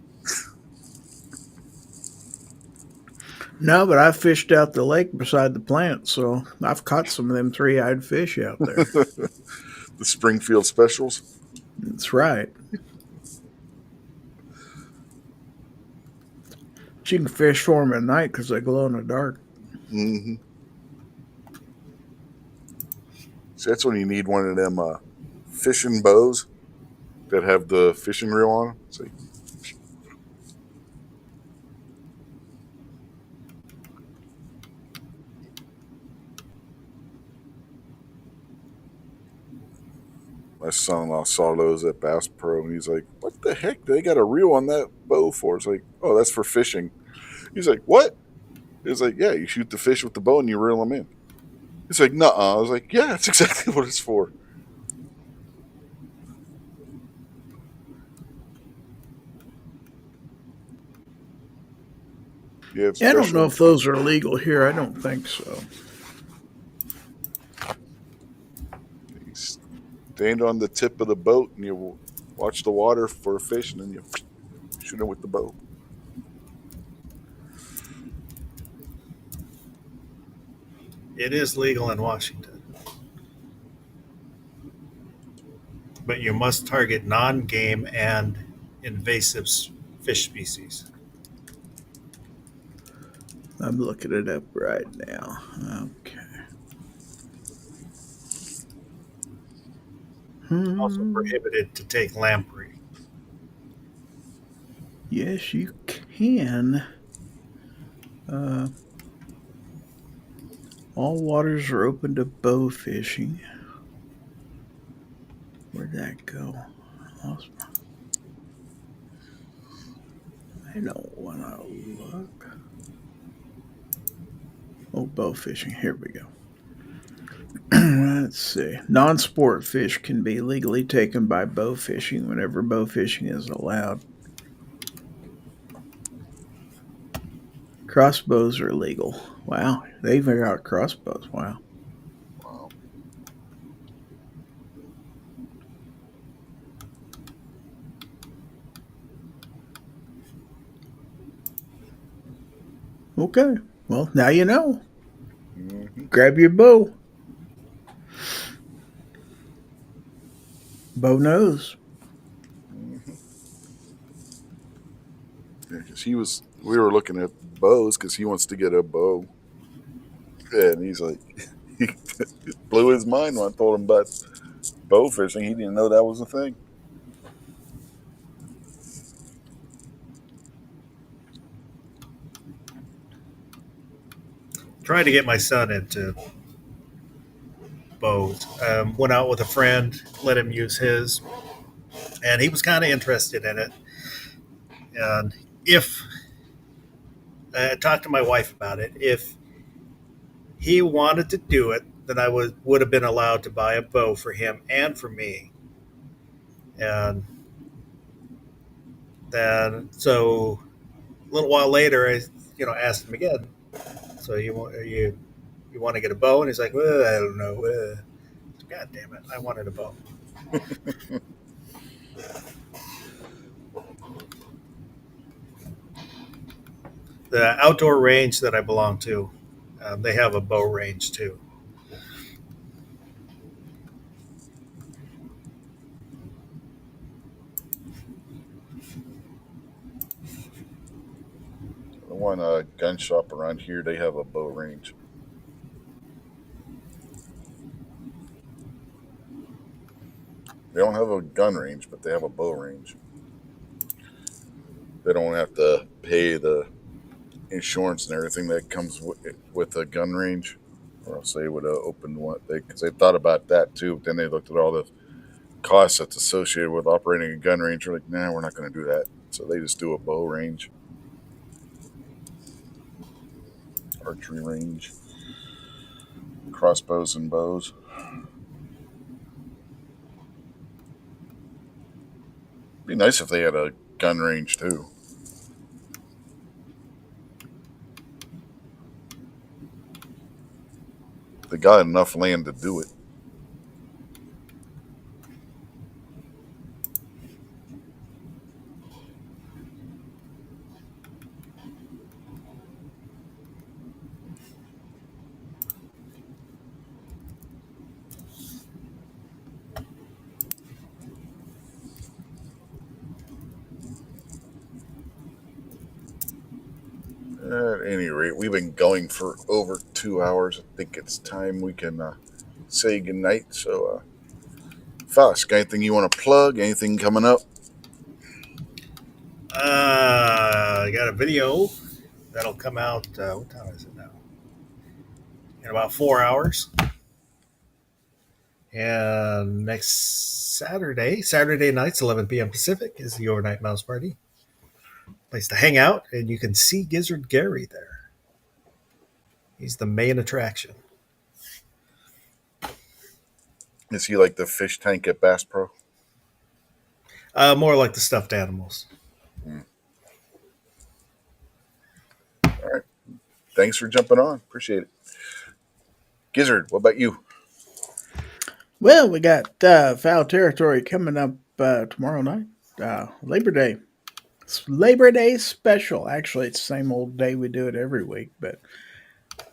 No, but I fished out the lake beside the plant, so I've caught some of them three-eyed fish out there. The Springfield specials. That's right. You can fish for them at night because they glow in the dark. Mm-hmm. So that's when you need one of them fishing bows that have the fishing reel on them. See? My son-in-law saw those at Bass Pro, and he's like, "What the heck? They got a reel on that bow for?" It's like, "Oh, that's for fishing." He's like, "What?" He's like, "Yeah, you shoot the fish with the bow and you reel them in." He's like, "Nuh-uh." I was like, "Yeah, that's exactly what it's for." Yeah, it's Yeah, I don't know special. if those are legal here. I don't think so. You stand on the tip of the boat and you watch the water for a fish, and then you shoot it with the bow. It is legal in Washington, but you must target non-game and invasive fish species. I'm looking it up right now. Okay. Also prohibited to take lamprey. Yes, you can. All waters are open to bow fishing. Where'd that go? I don't want to look. Oh, bow fishing. Here we go. Let's see. Non-sport fish can be legally taken by bow fishing whenever bow fishing is allowed. Crossbows are legal. Wow, they even got crossbows. Wow. Wow. Okay. Well, now you know. Mm-hmm. Grab your bow. Bo knows. Mm-hmm. Yeah, because we were looking at bows because he wants to get a bow. Yeah, and he's like, he blew his mind when I told him about bow fishing. He didn't know that was a thing. Trying to get my son into bows. Went out with a friend, let him use his, and he was kind of interested in it. And if I talked to my wife about it, if he wanted to do it, then I would have been allowed to buy a bow for him and for me. And then so little while later, I asked him again. So you want to get a bow? And he's like, well, I don't know. God damn it! I wanted a bow. The outdoor range that I belong to, they have a bow range too. The one gun shop around here, they have a bow range. They don't have a gun range, but they have a bow range. They don't have to pay the insurance and everything that comes with a gun range, or else they would have opened one. Because they thought about that too. But then they looked at all the costs that's associated with operating a gun range. They're like, nah, we're not going to do that. So they just do a bow range, archery range, crossbows and bows. Be nice if they had a gun range too. They got enough land to do it. At any rate, we've been going for over 2 hours. I think it's time we can say goodnight. So, Foss, got anything you want to plug? Anything coming up? I got a video that'll come out. What time is it now? In about 4 hours. And next Saturday nights, 11 p.m. Pacific, is the Overnight Mouse Party. Place to hang out, and you can see Gizzard Gary there. He's the main attraction. Is he like the fish tank at Bass Pro? More like the stuffed animals. All right. Thanks for jumping on. Appreciate it. Gizzard, what about you? Well, we got Foul Territory coming up tomorrow night, Labor Day. It's Labor Day special. Actually, it's the same old day we do it every week, but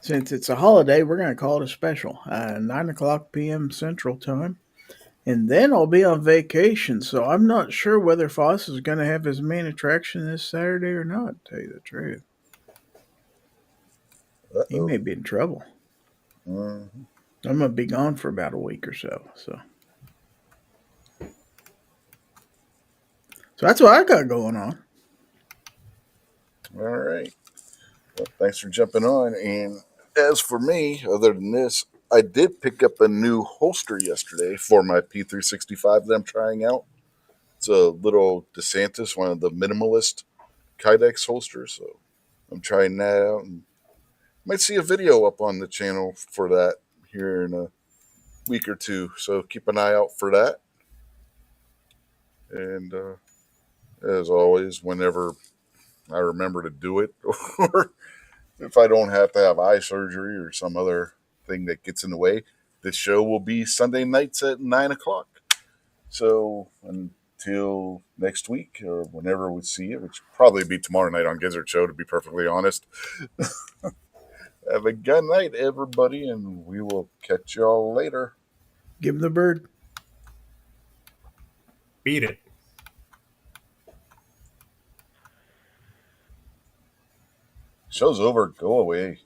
since it's a holiday, we're going to call it a special. 9 o'clock p.m. Central Time. And then I'll be on vacation, so I'm not sure whether Foss is going to have his main attraction this Saturday or not, to tell you the truth. Uh-oh. He may be in trouble. Mm-hmm. I'm going to be gone for about a week or so. So that's what I got going on. All right. Well, thanks for jumping on. And as for me, other than this, I did pick up a new holster yesterday for my P365 that I'm trying out. It's a little DeSantis, one of the minimalist Kydex holsters. So I'm trying that out, and might see a video up on the channel for that here in a week or two. So keep an eye out for that. And as always, whenever I remember to do it, or if I don't have to have eye surgery or some other thing that gets in the way, this show will be Sunday nights at 9 o'clock. So until next week or whenever we see it, which will probably be tomorrow night on Gizzard Show, to be perfectly honest. Have a good night, everybody, and we will catch y'all later. Give him the bird. Beat it. Show's over. Go away.